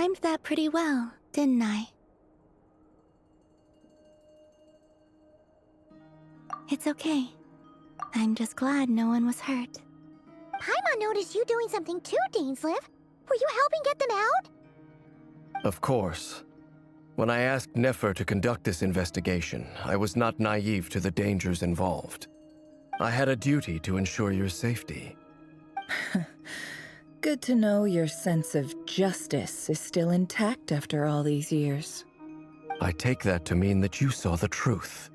timed that pretty well, didn't I? It's okay. I'm just glad no one was hurt. Paimon noticed you doing something too, Dainsleif. Were you helping get them out? Of course. When I asked Nefer to conduct this investigation, I was not naive to the dangers involved. I had a duty to ensure your safety. Good to know your sense of justice is still intact after all these years. I take that to mean that you saw the truth.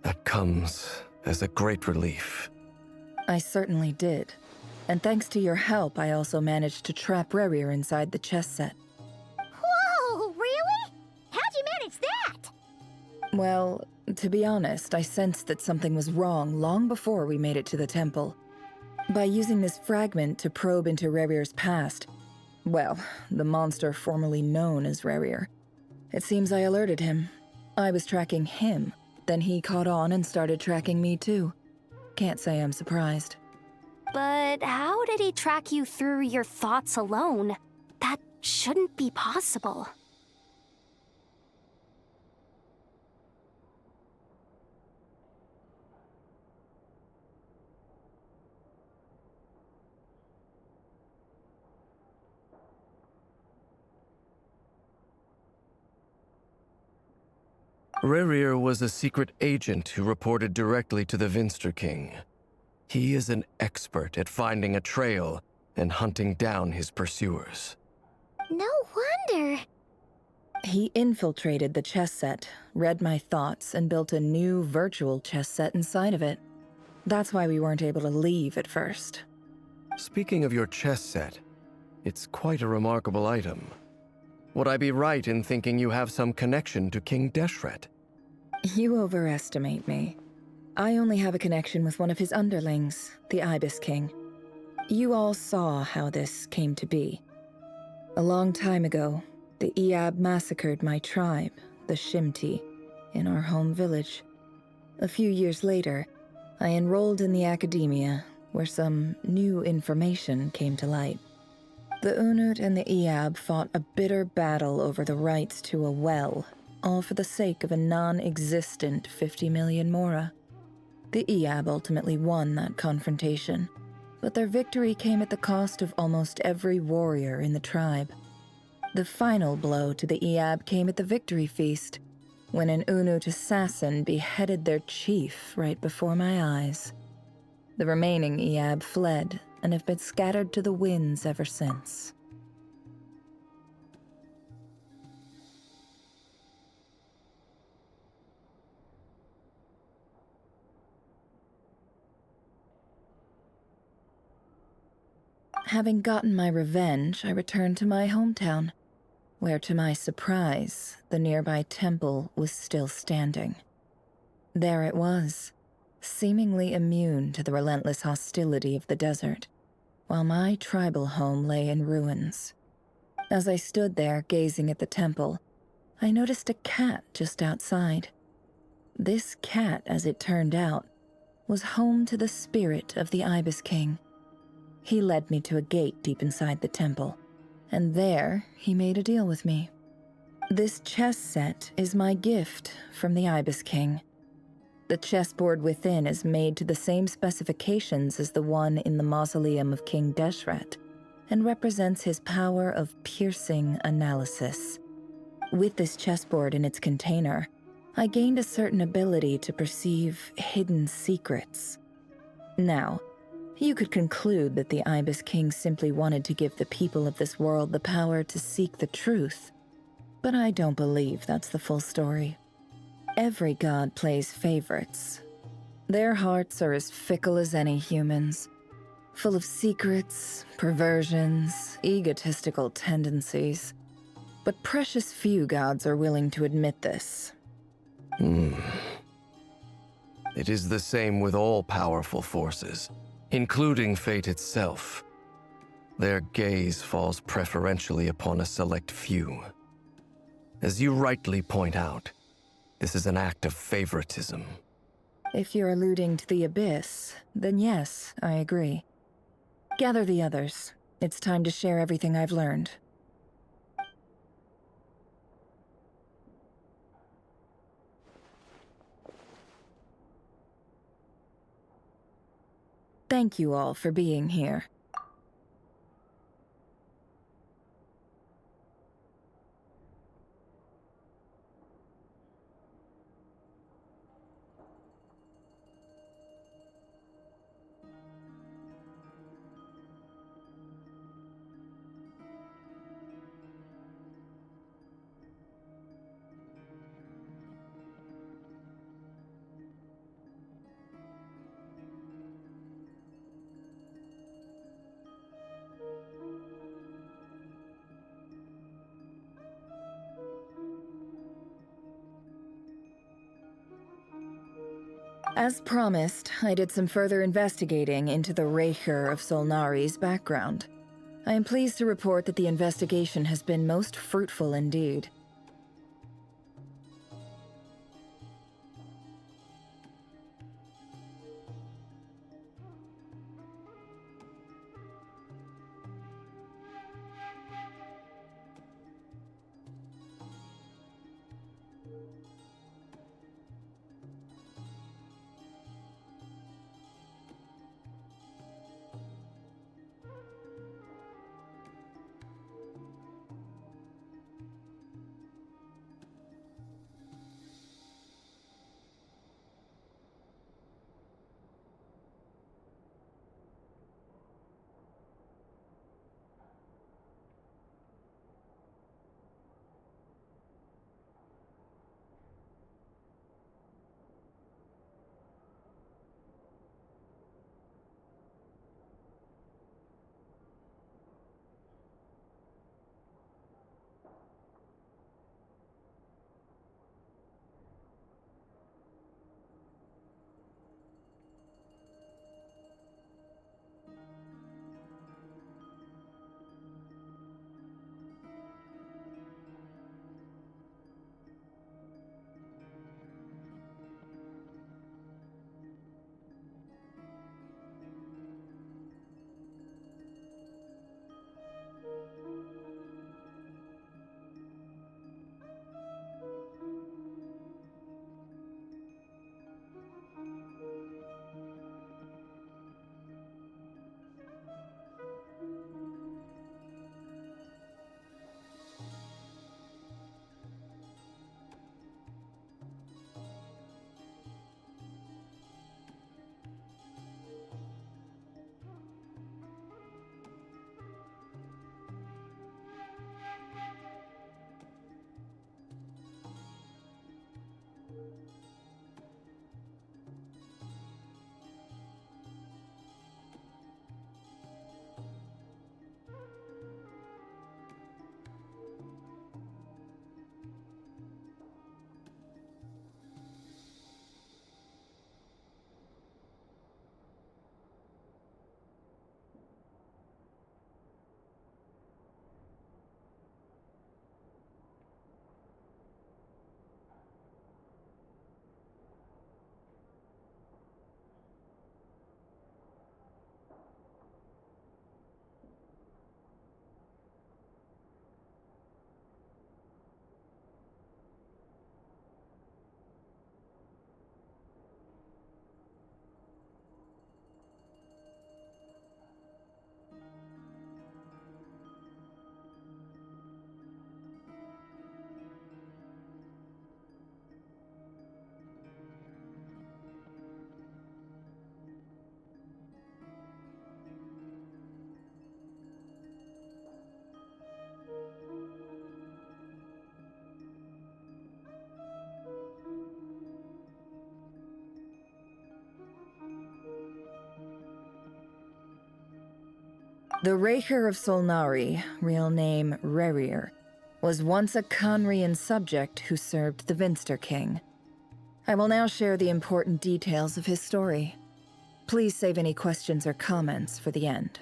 That comes as a great relief. I certainly did. And thanks to your help, I also managed to trap Rerir inside the chess set. Whoa, really? How'd you manage that? Well, to be honest, I sensed that something was wrong long before we made it to the temple. By using this fragment to probe into Rerir's past, well, the monster formerly known as Rerir, it seems I alerted him. I was tracking him, then he caught on and started tracking me too. Can't say I'm surprised. But how did he track you through your thoughts alone? That shouldn't be possible. Rerir was a secret agent who reported directly to the Vinster King. He is an expert at finding a trail and hunting down his pursuers. No wonder. He infiltrated the chess set, read my thoughts, and built a new virtual chess set inside of it. That's why we weren't able to leave at first. Speaking of your chess set, it's quite a remarkable item. Would I be right in thinking you have some connection to King Deshret? You overestimate me. I only have a connection with one of his underlings, the Ibis King. You all saw how this came to be. A long time ago, the A.IV massacred my tribe, the Shimti, in our home village. A few years later, I enrolled in the academia, where some new information came to light. The Unut and the A.IV fought a bitter battle over the rights to a well, all for the sake of a non-existent 50 million mora. The A.IV ultimately won that confrontation, but their victory came at the cost of almost every warrior in the tribe. The final blow to the A.IV came at the victory feast, when an Unut assassin beheaded their chief right before my eyes. The remaining A.IV fled and have been scattered to the winds ever since. Having gotten my revenge, I returned to my hometown, where to my surprise, the nearby temple was still standing. There it was, seemingly immune to the relentless hostility of the desert, while my tribal home lay in ruins. As I stood there gazing at the temple, I noticed a cat just outside. This cat, as it turned out, was home to the spirit of the Ibis King. He led me to a gate deep inside the temple, and there he made a deal with me. This chess set is my gift from the Ibis King. The chessboard within is made to the same specifications as the one in the mausoleum of King Deshret, and represents his power of piercing analysis. With this chessboard in its container, I gained a certain ability to perceive hidden secrets. Now, you could conclude that the Ibis King simply wanted to give the people of this world the power to seek the truth, but I don't believe that's the full story. Every god plays favorites. Their hearts are as fickle as any human's, full of secrets, perversions, egotistical tendencies. But precious few gods are willing to admit this. It is the same with all powerful forces, including fate itself. Their gaze falls preferentially upon a select few. As you rightly point out, this is an act of favoritism. If you're alluding to the Abyss, then yes, I agree. Gather the others. It's time to share everything I've learned. thank you all for being here. As promised, I did some further investigating into the Raker of Solnari's background. I am pleased to report that the investigation has been most fruitful indeed. The Raker of Solnari, real name Rerir, was once a Conrian subject who served the Vinster King. I will now share the important details of his story. Please save any questions or comments for the end.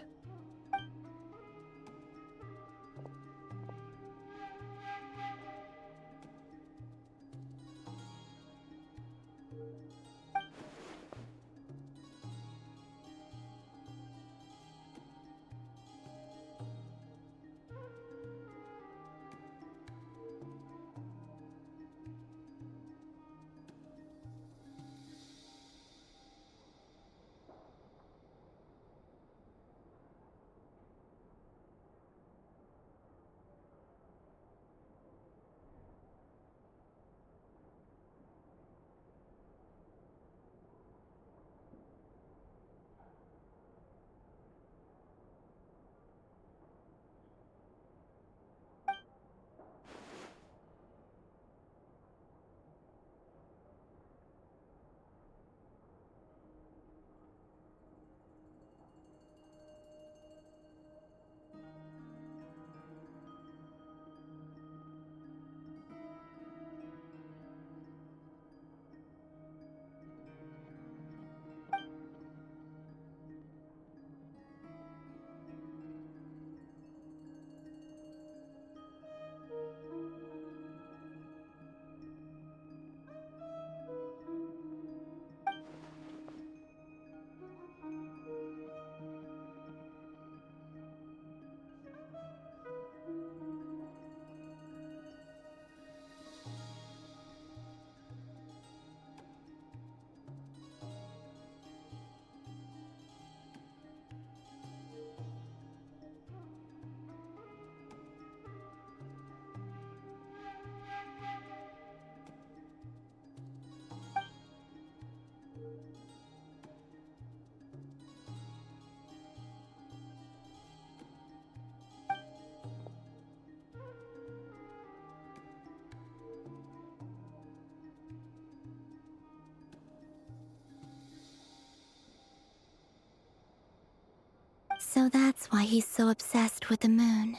So that's why he's so obsessed with the moon.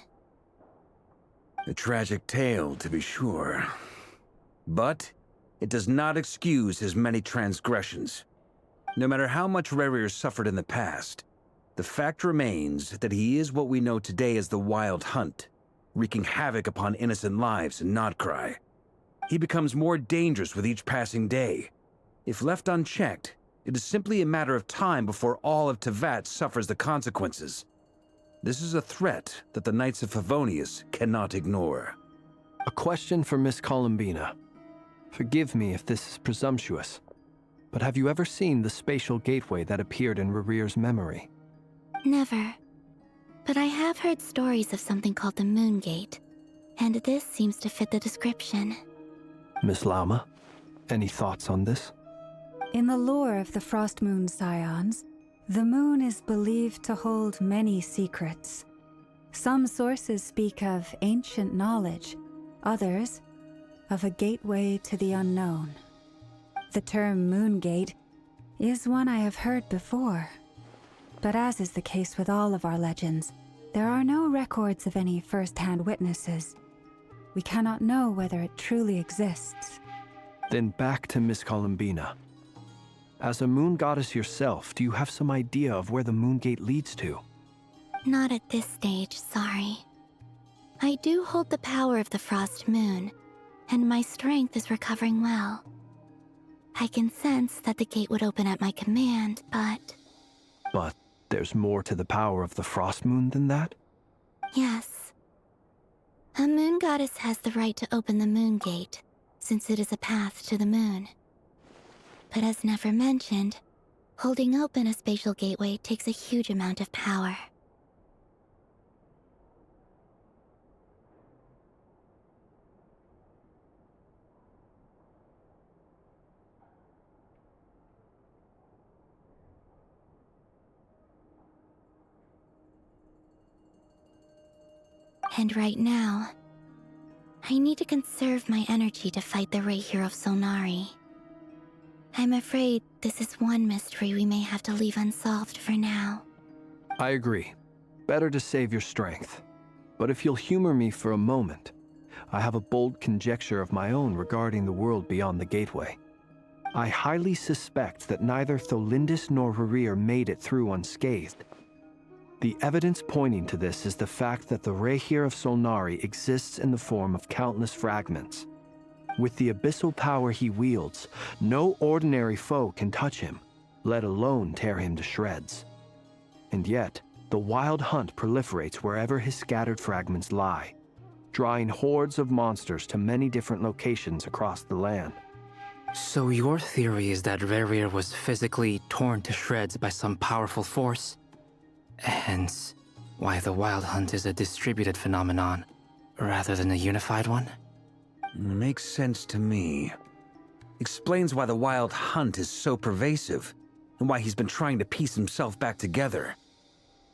A tragic tale, to be sure. But it does not excuse his many transgressions. No matter how much Rerir suffered in the past, the fact remains that he is what we know today as the Wild Hunt, wreaking havoc upon innocent lives in Nodcry. He becomes more dangerous with each passing day. If left unchecked, it is simply a matter of time before all of Tevat suffers the consequences. This is a threat that the Knights of Favonius cannot ignore. A question for Miss Columbina. Forgive me if this is presumptuous, but have you ever seen the spatial gateway that appeared in Rerir's memory? Never. But I have heard stories of something called the Moon Gate, and this seems to fit the description. Miss Lauma, any thoughts on this? In the lore of the Frost Moon Scions, the moon is believed to hold many secrets. Some sources speak of ancient knowledge, others of a gateway to the unknown. The term Moon Gate is one I have heard before, but as is the case with all of our legends, there are no records of any first-hand witnesses. We cannot know whether it truly exists. Then back to Miss Columbina. As a moon goddess yourself, do you have some idea of where the Moon Gate leads to? Not at this stage, sorry. I do hold the power of the Frost Moon, and my strength is recovering well. I can sense that the gate would open at my command, but... But there's more to the power of the Frost Moon than that? Yes. A moon goddess has the right to open the Moon Gate, since it is a path to the moon. But as Nefer mentioned, holding open a spatial gateway takes a huge amount of power. And right now, I need to conserve my energy to fight the Rahier of Solnari. I'm afraid this is one mystery we may have to leave unsolved for now. I agree. Better to save your strength. But if you'll humor me for a moment, I have a bold conjecture of my own regarding the world beyond the gateway. I highly suspect that neither Tholindis nor Rerir made it through unscathed. The evidence pointing to this is the fact that the Rahier of Solnari exists in the form of countless fragments. With the abyssal power he wields, no ordinary foe can touch him, let alone tear him to shreds. And yet, the Wild Hunt proliferates wherever his scattered fragments lie, drawing hordes of monsters to many different locations across the land. So your theory is that Rerir was physically torn to shreds by some powerful force? Hence, why the Wild Hunt is a distributed phenomenon, rather than a unified one? Makes sense to me. Explains why the Wild Hunt is so pervasive, and why he's been trying to piece himself back together.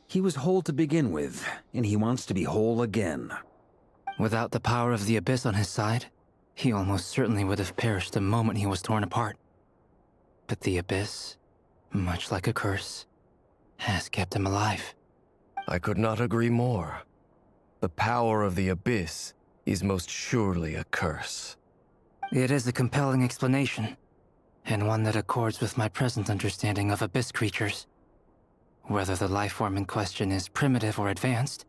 He was whole to begin with, and he wants to be whole again. Without the power of the Abyss on his side, he almost certainly would have perished the moment he was torn apart. But the Abyss, much like a curse, has kept him alive. I could not agree more. The power of the Abyss is most surely a curse. It is a compelling explanation, and one that accords with my present understanding of Abyss creatures. Whether the life form in question is primitive or advanced,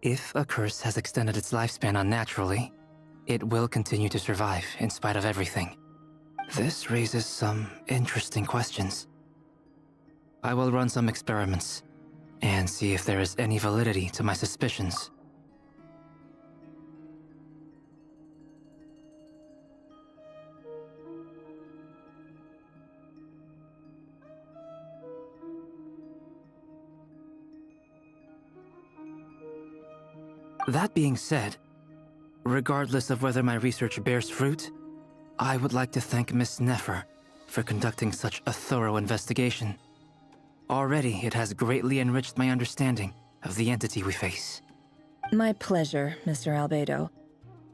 if a curse has extended its lifespan unnaturally, it will continue to survive in spite of everything. This raises some interesting questions. I will run some experiments and see if there is any validity to my suspicions. That being said, regardless of whether my research bears fruit, I would like to thank Miss Nefer for conducting such a thorough investigation. Already, it has greatly enriched my understanding of the entity we face. My pleasure, Mr. Albedo.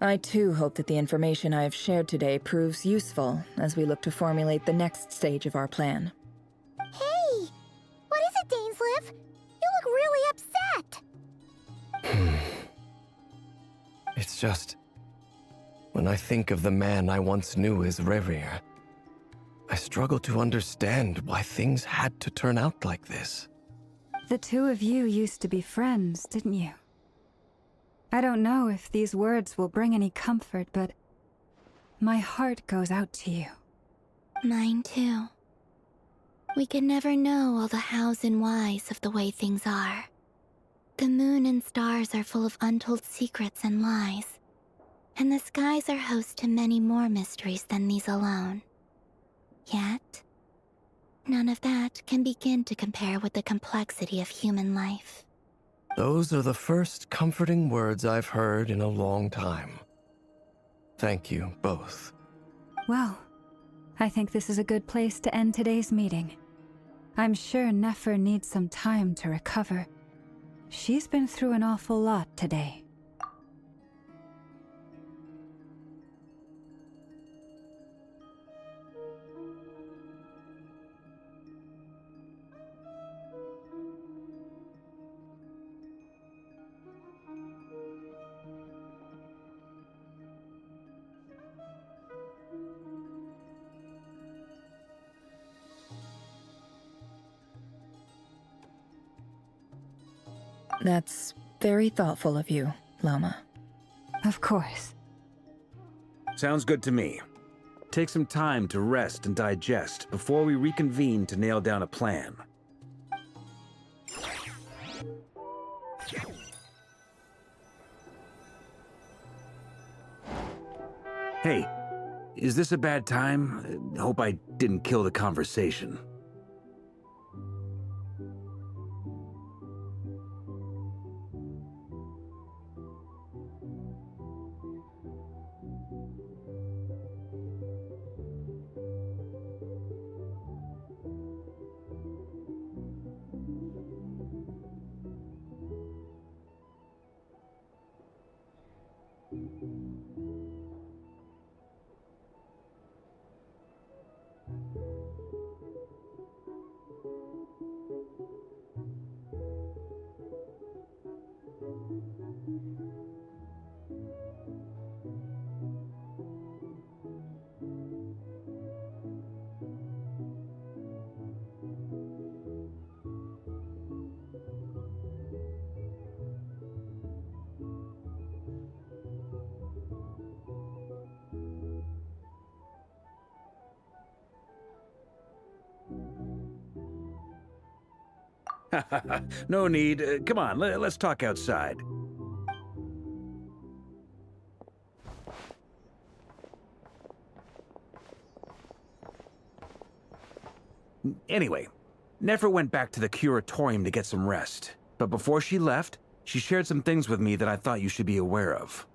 I too hope that the information I have shared today proves useful as we look to formulate the next stage of our plan. Hey! What is it, Dainsleif? You look really It's just, when I think of the man I once knew as Rerir, I struggle to understand why things had to turn out like this. The two of you used to be friends, didn't you? I don't know if these words will bring any comfort, but my heart goes out to you. Mine too. We can never know all the hows and whys of the way things are. The moon and stars are full of untold secrets and lies, and the skies are host to many more mysteries than these alone. Yet, none of that can begin to compare with the complexity of human life. Those are the first comforting words I've heard in a long time. Thank you, both. Well, I think this is a good place to end today's meeting. I'm sure Nefer needs some time to recover. She's been through an awful lot today. That's very thoughtful of you, Lama. Of course. Sounds good to me. Take some time to rest and digest before we reconvene to nail down a plan. Hey, is this a bad time? Hope I didn't kill the conversation. No need. Come on, let's talk outside. Anyway, Nefer went back to the curatorium to get some rest. But before she left, she shared some things with me that I thought you should be aware of.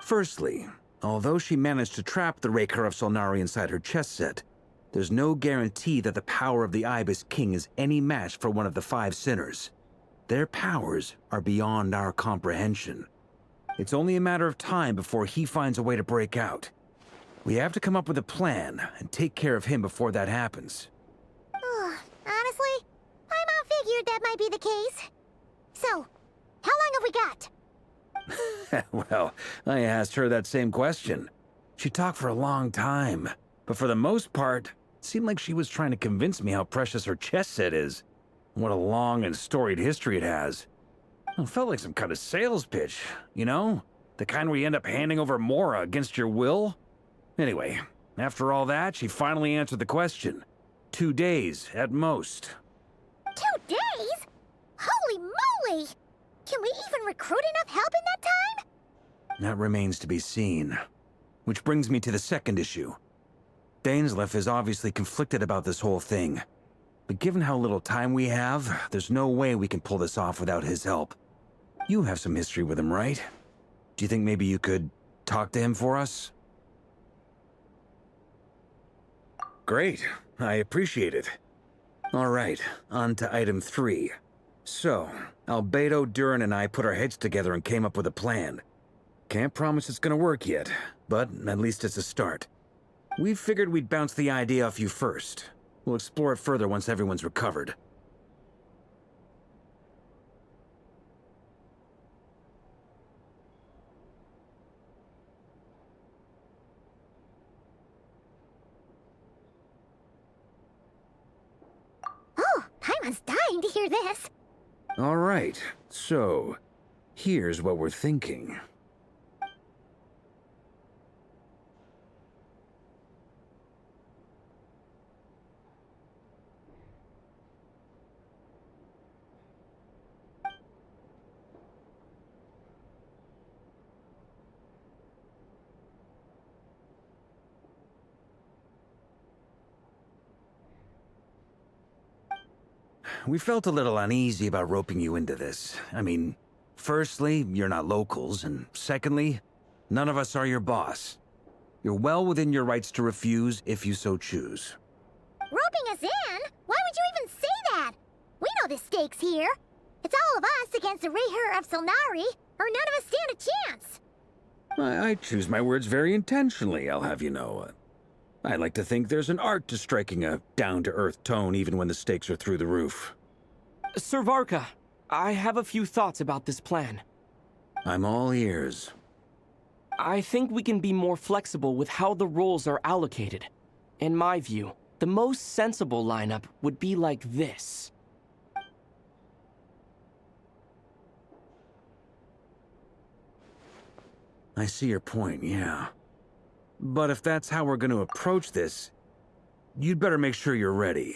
Firstly, although she managed to trap the Raker of Solnari inside her chess set, there's no guarantee that the power of the Ibis King is any match for one of the 5 sinners. Their powers are beyond our comprehension. It's only a matter of time before he finds a way to break out. We have to come up with a plan and take care of him before that happens. Honestly, my mom figured that might be the case. So, how long have we got? Well, I asked her that same question. She talked for a long time, but for the most part, it seemed like she was trying to convince me how precious her chess set is. What a long and storied history it has. It felt like some kind of sales pitch, you know? The kind where you end up handing over Mora against your will. Anyway, after all that, she finally answered the question. 2 days, at most. 2 days? Holy moly! Can we even recruit enough help in that time? That remains to be seen. Which brings me to the second issue. Dainsleif is obviously conflicted about this whole thing. But given how little time we have, there's no way we can pull this off without his help. You have some history with him, right? Do you think maybe you could talk to him for us? Great. I appreciate it. All right, on to item 3. So, Albedo, Durin, and I put our heads together and came up with a plan. Can't promise it's gonna work yet, but at least it's a start. We figured we'd bounce the idea off you first. We'll explore it further once everyone's recovered. Oh, Paimon's dying to hear this. All right, so here's what we're thinking. We felt a little uneasy about roping you into this. I mean, firstly, you're not locals, and secondly, none of us are your boss. You're well within your rights to refuse if you so choose. Roping us in? Why would you even say that? We know the stakes here. It's all of us against the Rayher of Solnari, or none of us stand a chance. I choose my words very intentionally, I'll have you know. I like to think there's an art to striking a down-to-earth tone even when the stakes are through the roof. Sir Varka, I have a few thoughts about this plan. I'm all ears. I think we can be more flexible with how the roles are allocated. In my view, the most sensible lineup would be like this. I see your point, yeah. But if that's how we're going to approach this, you'd better make sure you're ready.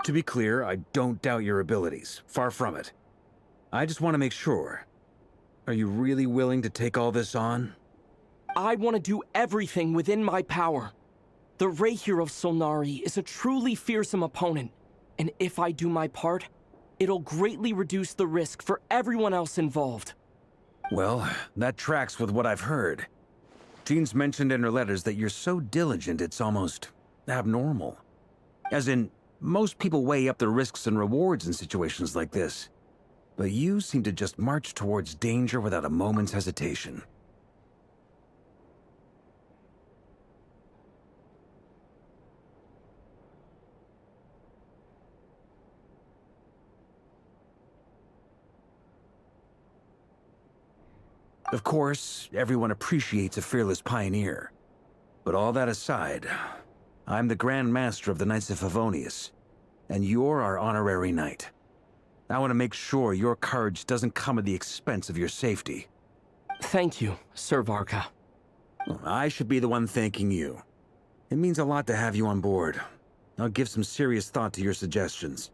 To be clear, I don't doubt your abilities. Far from it. I just want to make sure. Are you really willing to take all this on? I want to do everything within my power. The Rayher of Solnari is a truly fearsome opponent, and if I do my part, it'll greatly reduce the risk for everyone else involved. Well, that tracks with what I've heard. Jean's mentioned in her letters that you're so diligent it's almost abnormal. As in, most people weigh up the risks and rewards in situations like this. but you seem to just march towards danger without a moment's hesitation. Of course, everyone appreciates a fearless pioneer. But all that aside, I'm the Grand Master of the Knights of Favonius, and you're our honorary knight. I want to make sure your courage doesn't come at the expense of your safety. Thank you, Sir Varka. I should be the one thanking you. It means a lot to have you on board. I'll give some serious thought to your suggestions.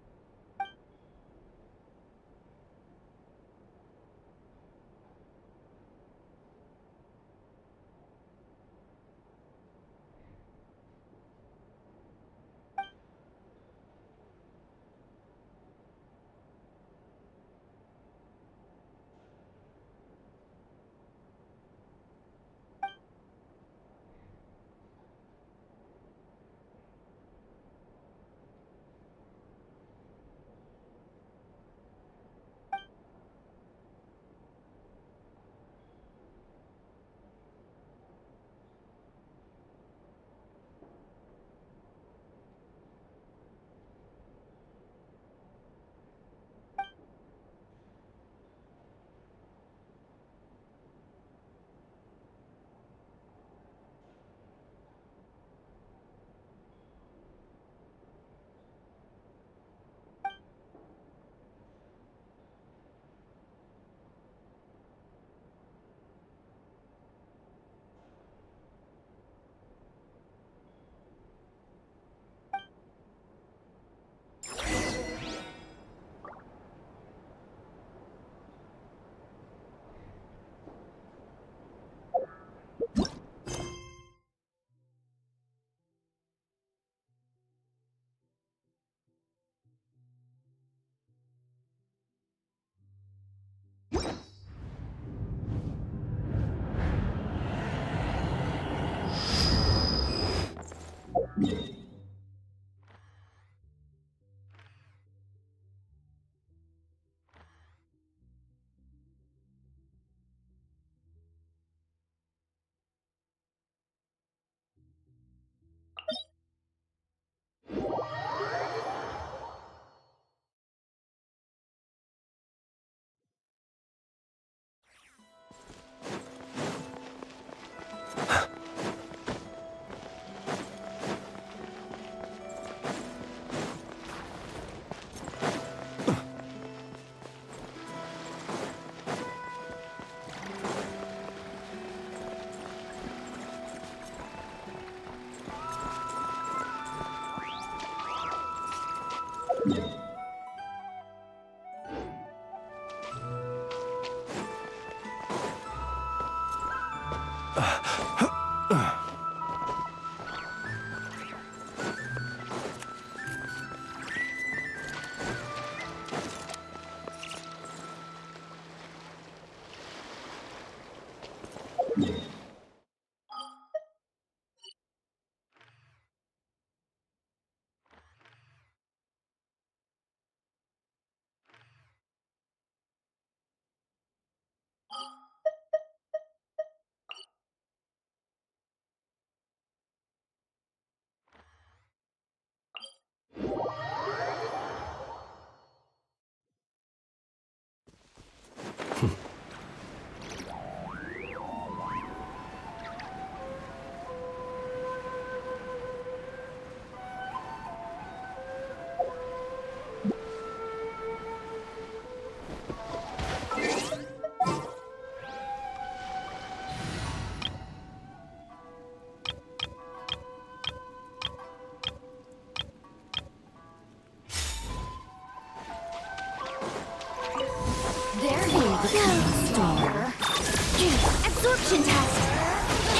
Absorption test!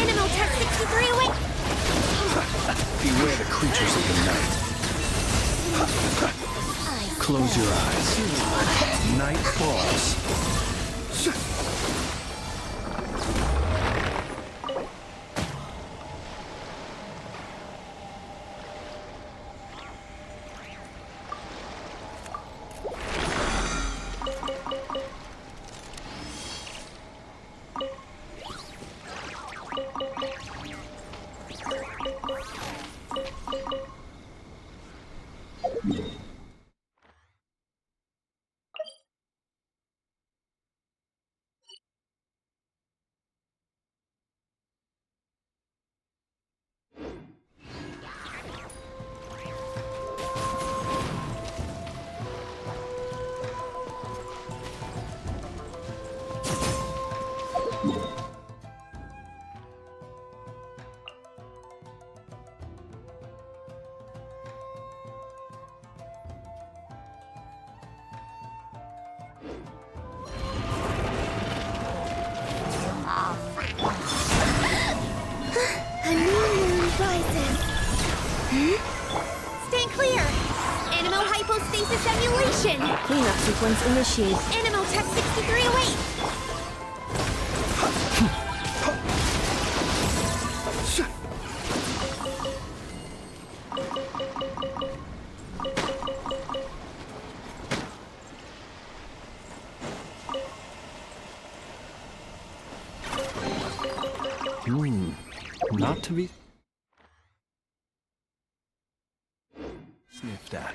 Animal test 63 away! Beware the creatures of the night. Close your eyes. Night falls. Crisis emulation! Cleanup sequence initiated. Animal Tech 6308! Not to be sniffed at.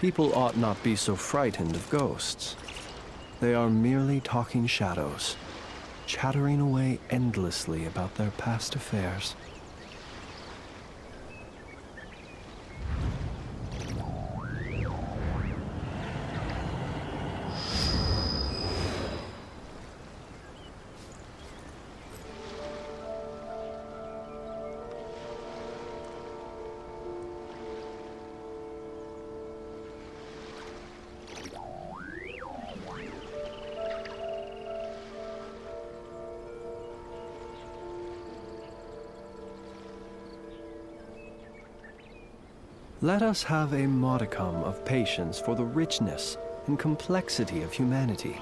People ought not be so frightened of ghosts. They are merely talking shadows, chattering away endlessly about their past affairs. Let us have a modicum of patience for the richness and complexity of humanity.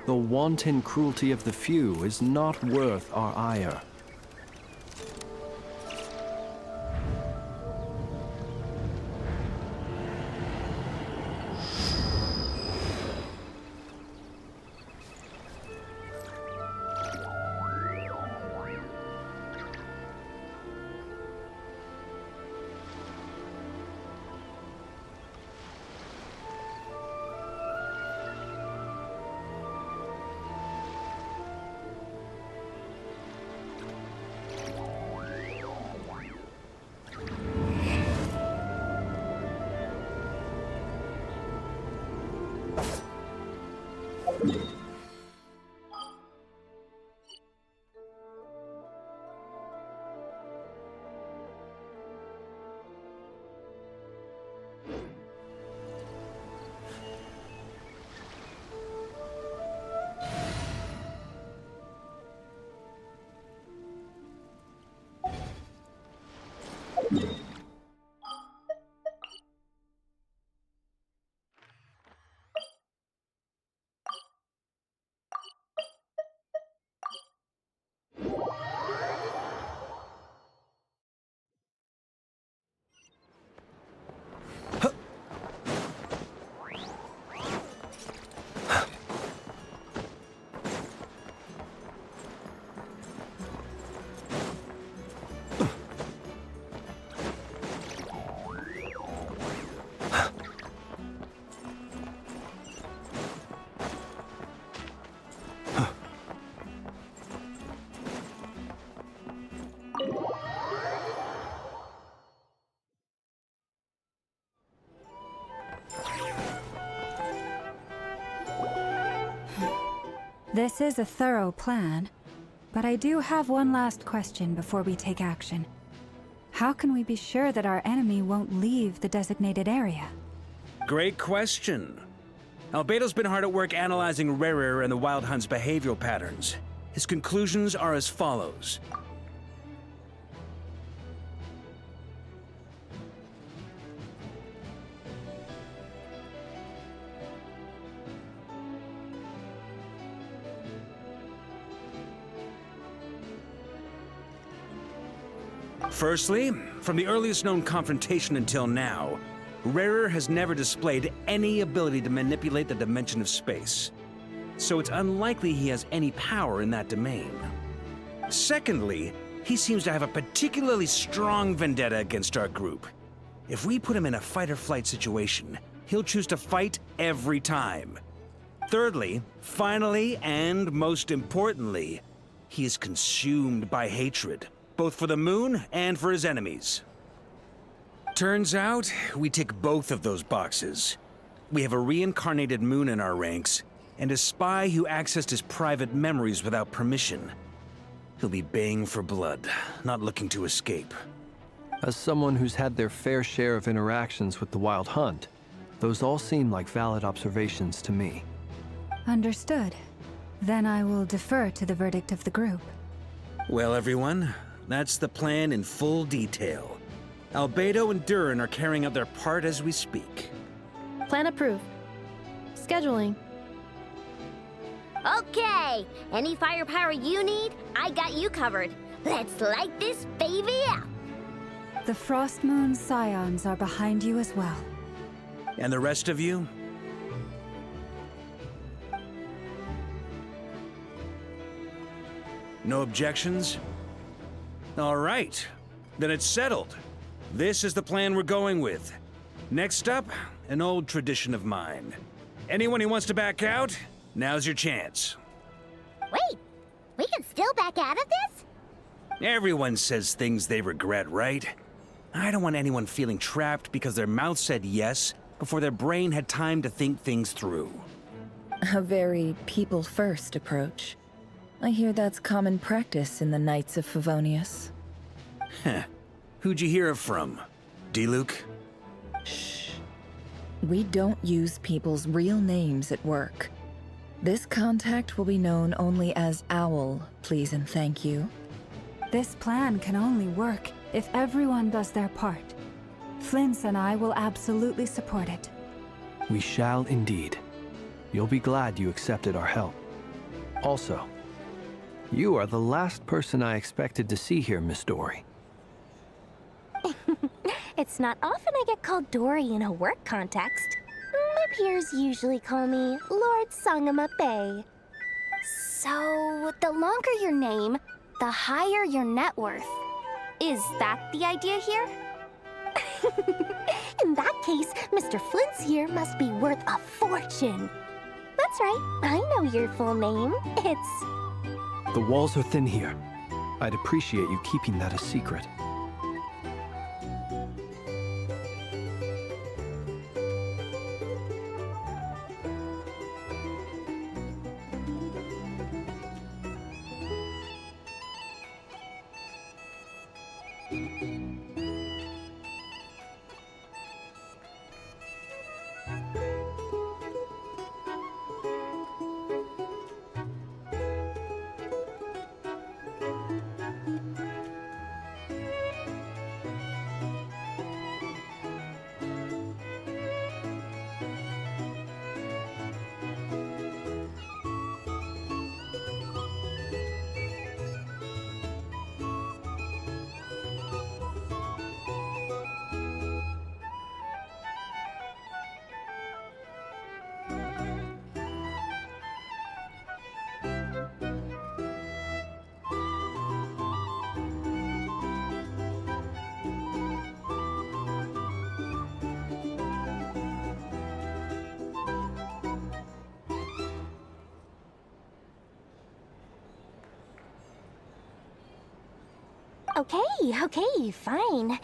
The wanton cruelty of the few is not worth our ire. This is a thorough plan, but I do have one last question before we take action. How can we be sure that our enemy won't leave the designated area? Great question. Albedo's been hard at work analyzing Rarer and the Wild Hunt's behavioral patterns. His conclusions are as follows. Firstly, from the earliest known confrontation until now, Rarer has never displayed any ability to manipulate the dimension of space. So it's unlikely he has any power in that domain. Secondly, he seems to have a particularly strong vendetta against our group. If we put him in a fight-or-flight situation, he'll choose to fight every time. Thirdly, finally, and most importantly, he is consumed by hatred, both for the moon and for his enemies. Turns out, we tick both of those boxes. We have a reincarnated moon in our ranks, and a spy who accessed his private memories without permission. He'll be baying for blood, not looking to escape. As someone who's had their fair share of interactions with the Wild Hunt, those all seem like valid observations to me. Understood. Then I will defer to the verdict of the group. Well, everyone, that's the plan in full detail. Albedo and Durin are carrying out their part as we speak. Plan approved. Scheduling. Okay, any firepower you need, I got you covered. Let's light this baby up. The Frost Moon Scions are behind you as well. And the rest of you? No objections? All right, then it's settled. This is the plan we're going with. Next up, an old tradition of mine. Anyone who wants to back out, now's your chance. Wait, we can still back out of this? Everyone says things they regret, right? I don't want anyone feeling trapped because their mouth said yes before their brain had time to think things through. A very people-first approach. I hear that's common practice in the Knights of Favonius. Heh. Who'd you hear it from? D-Luke? Shh. We don't use people's real names at work. This contact will be known only as Owl, please and thank you. This plan can only work if everyone does their part. Flint's and I will absolutely support it. We shall indeed. You'll be glad you accepted our help. Also, you are the last person I expected to see here, Miss Dory. It's not often I get called Dory in a work context. My peers usually call me Lord Sangamabe. So, the longer your name, the higher your net worth. Is that the idea here? In that case, Mr. Flint's here must be worth a fortune. That's right, I know your full name. It's... The walls are thin here. I'd appreciate you keeping that a secret. Okay, fine.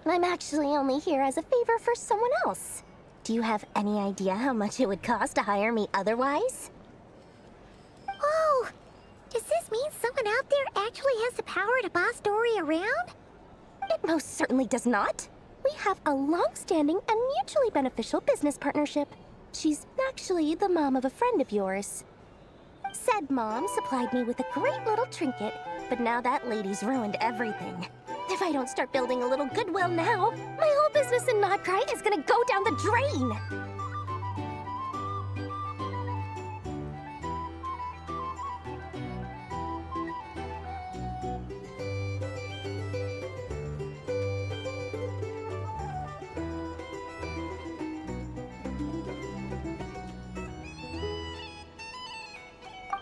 I'm actually only here as a favor for someone else. Do you have any idea how much it would cost to hire me otherwise? Oh, does this mean someone out there actually has the power to boss Dory around? It most certainly does not. We have a long-standing and mutually beneficial business partnership. She's actually the mom of a friend of yours. Said mom supplied me with a great little trinket, but now that lady's ruined everything. If I don't start building a little goodwill now, my whole business in Nodcry is gonna go down the drain!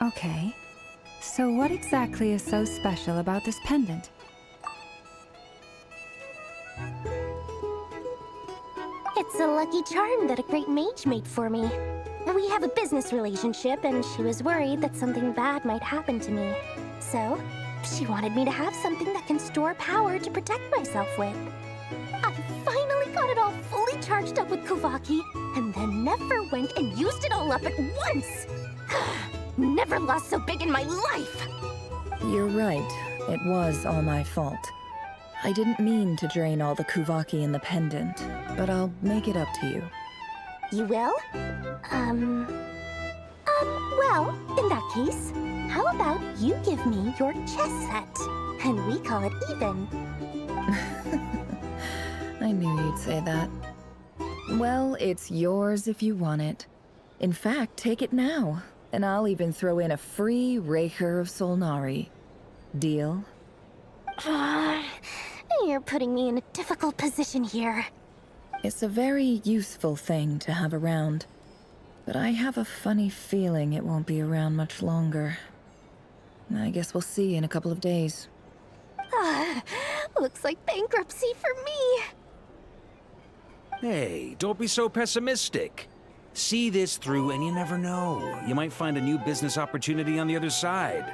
Okay. So what exactly is so special about this pendant? It's a lucky charm that a great mage made for me. We have a business relationship, and she was worried that something bad might happen to me. So, she wanted me to have something that can store power to protect myself with. I finally got it all fully charged up with Kuvaki, and then never went and used it all up at once! Never lost so big in my life! You're right. It was all my fault. I didn't mean to drain all the Kuvaki in the pendant, but I'll make it up to you. You will? Well, in that case, how about you give me your chess set? And we call it even. I knew you'd say that. Well, it's yours if you want it. In fact, take it now, and I'll even throw in a free Raker of Solnari. Deal? You're putting me in a difficult position here. It's a very useful thing to have around, but I have a funny feeling it won't be around much longer. I guess we'll see in a couple of days. Looks like bankruptcy for me. Hey, don't be so pessimistic. See this through and you never know. You might find a new business opportunity on the other side.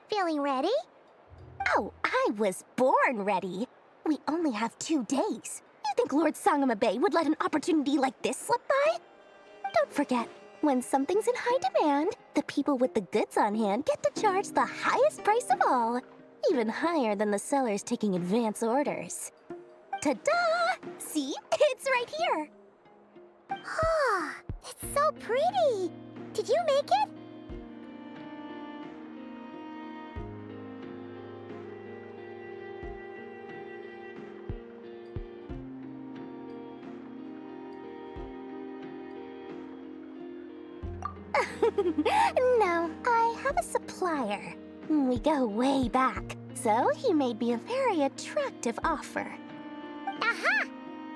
Feeling ready? Oh, I was born ready. We only have 2 days. You think Lord Sangamabe would let an opportunity like this slip by? Don't forget, when something's in high demand, the people with the goods on hand get to charge the highest price of all, even higher than the sellers taking advance orders. Ta-da! See? It's right here. Ah, it's so pretty. Did you make it? No, I have a supplier. We go way back, so he made me a very attractive offer. Aha!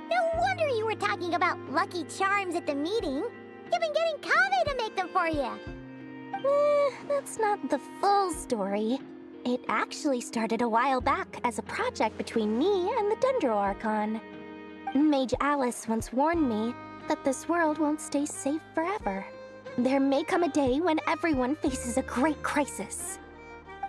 No wonder you were talking about lucky charms at the meeting. You've been getting Kave to make them for you. That's not the full story. It actually started a while back as a project between me and the Dendro Archon. Mage Alice once warned me that this world won't stay safe forever. There may come a day when everyone faces a great crisis.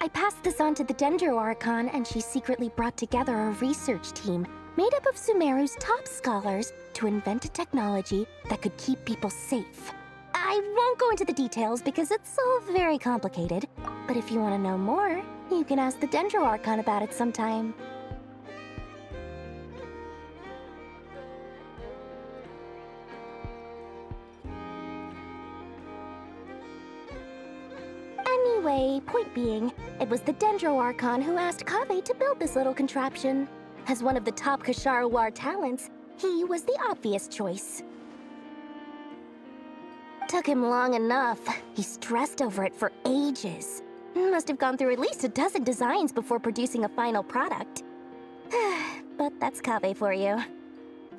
I passed this on to the Dendro Archon, and she secretly brought together a research team made up of Sumeru's top scholars to invent a technology that could keep people safe. I won't go into the details because it's all very complicated, but if you want to know more, you can ask the Dendro Archon about it sometime. Anyway, point being, it was the Dendro Archon who asked Kave to build this little contraption. As one of the top Kashara War talents, he was the obvious choice. Took him long enough. He stressed over it for ages. Must have gone through at least a dozen designs before producing a final product. But that's Kave for you.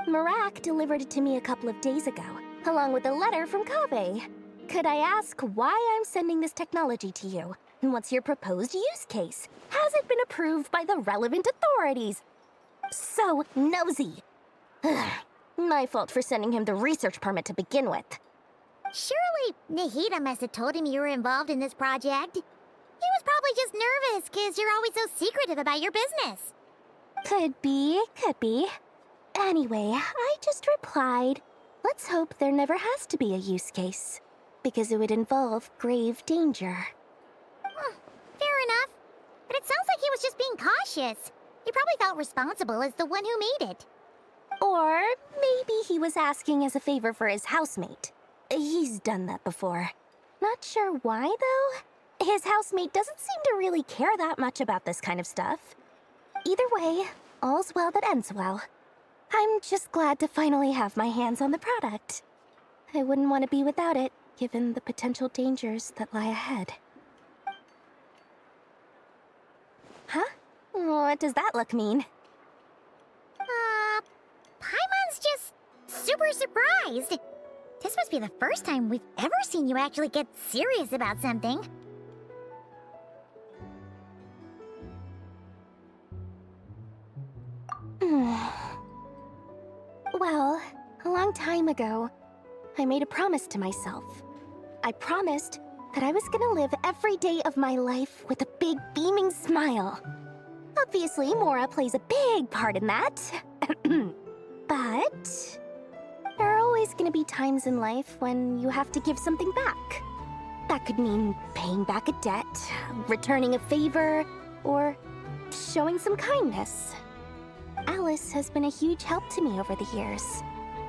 Marak delivered it to me a couple of days ago, along with a letter from Kave. Could I ask why I'm sending this technology to you? What's your proposed use case? Has it been approved by the relevant authorities? So nosy. My fault for sending him the research permit to begin with. Surely Nahida must have told him you were involved in this project. He was probably just nervous because you're always so secretive about your business. Could be, could be. Anyway, I just replied, let's hope there never has to be a use case. Because it would involve grave danger. Fair enough. But it sounds like he was just being cautious. He probably felt responsible as the one who made it. Or maybe he was asking as a favor for his housemate. He's done that before. Not sure why, though. His housemate doesn't seem to really care that much about this kind of stuff. Either way, all's well that ends well. I'm just glad to finally have my hands on the product. I wouldn't want to be without it, given the potential dangers that lie ahead. Huh? What does that look mean? Paimon's just super surprised. This must be the first time we've ever seen you actually get serious about something. Well, a long time ago, I made a promise to myself. I promised that I was gonna live every day of my life with a big beaming smile. Obviously, Mora plays a big part in that. But there are always gonna be times in life when you have to give something back. That could mean paying back a debt, returning a favor, or showing some kindness. Alice has been a huge help to me over the years.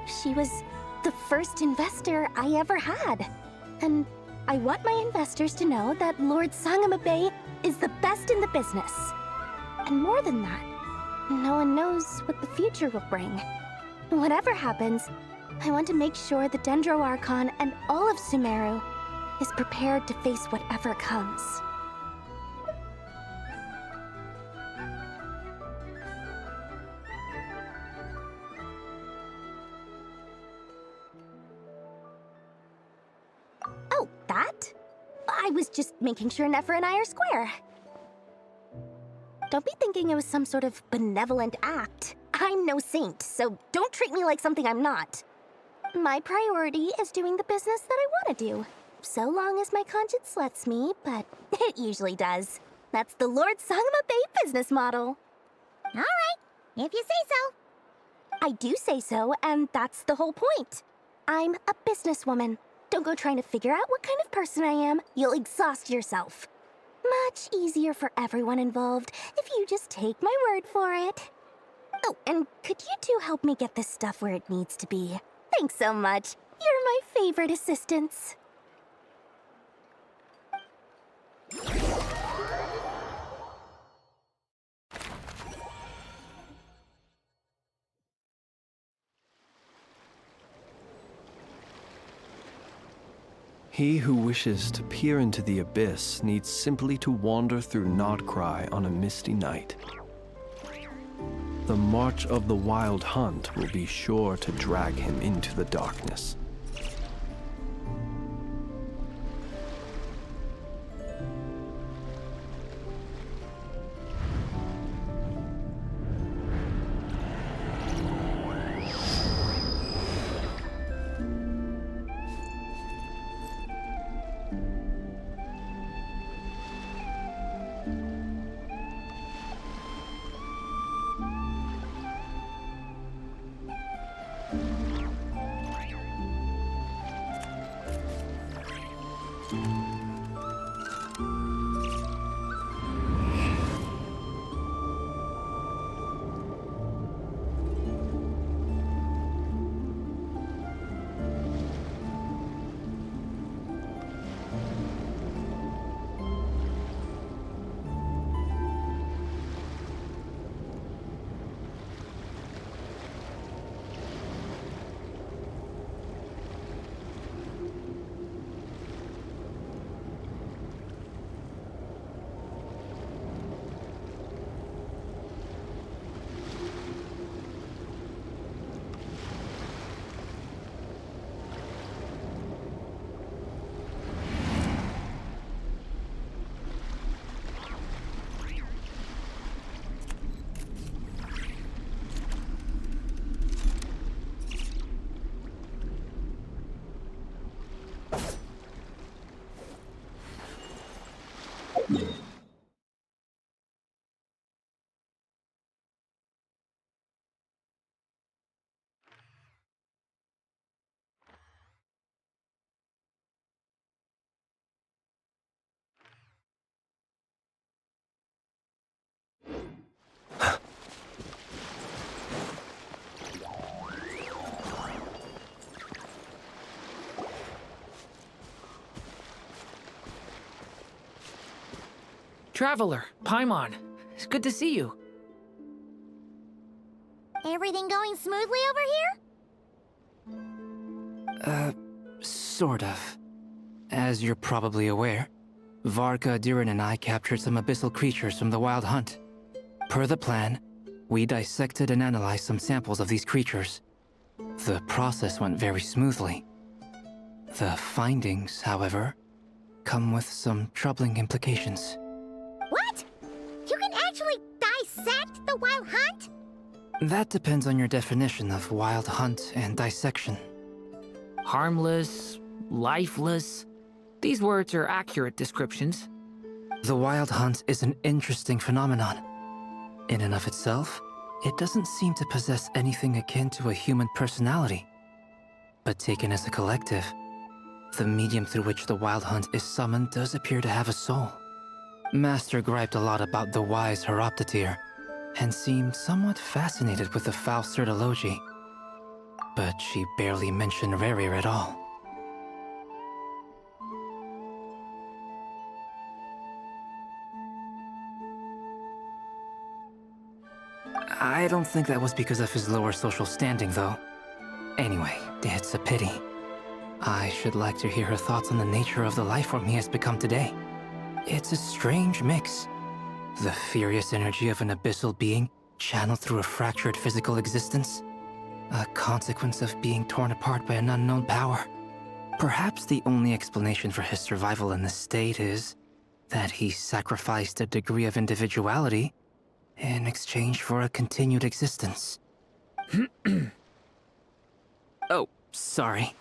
She was the first investor I ever had. And I want my investors to know that Lord Sangamabe is the best in the business. And more than that, no one knows what the future will bring. Whatever happens, I want to make sure the Dendro Archon and all of Sumeru is prepared to face whatever comes. Oh, that? I was just making sure Nefer and I are square. Don't be thinking it was some sort of benevolent act. I'm no saint, so don't treat me like something I'm not. My priority is doing the business that I want to do. So long as my conscience lets me, but it usually does. That's the Lord Sangamabe business model. All right, if you say so. I do say so, and that's the whole point. I'm a businesswoman. Don't go trying to figure out what kind of person I am. You'll exhaust yourself. Much easier for everyone involved if you just take my word for it. Oh, and could you two help me get this stuff where it needs to be? Thanks so much. You're my favorite assistants. He who wishes to peer into the abyss needs simply to wander through Nodcry on a misty night. The march of the Wild Hunt will be sure to drag him into the darkness. Traveler, Paimon, it's good to see you. Everything going smoothly over here? Sort of. As you're probably aware, Varka, Diren, and I captured some abyssal creatures from the Wild Hunt. Per the plan, we dissected and analyzed some samples of these creatures. The process went very smoothly. The findings, however, come with some troubling implications. What? You can actually dissect the Wild Hunt? That depends on your definition of Wild Hunt and dissection. Harmless, lifeless. These words are accurate descriptions. The Wild Hunt is an interesting phenomenon. In and of itself, it doesn't seem to possess anything akin to a human personality. But taken as a collective, the medium through which the Wild Hunt is summoned does appear to have a soul. Master griped a lot about the wise Horoptatyr, and seemed somewhat fascinated with the Fausterdology. But she barely mentioned Rerir at all. I don't think that was because of his lower social standing, though. Anyway, it's a pity. I should like to hear her thoughts on the nature of the life form he has become today. It's a strange mix. The furious energy of an abyssal being channeled through a fractured physical existence. A consequence of being torn apart by an unknown power. Perhaps the only explanation for his survival in this state is that he sacrificed a degree of individuality in exchange for a continued existence. Oh, sorry.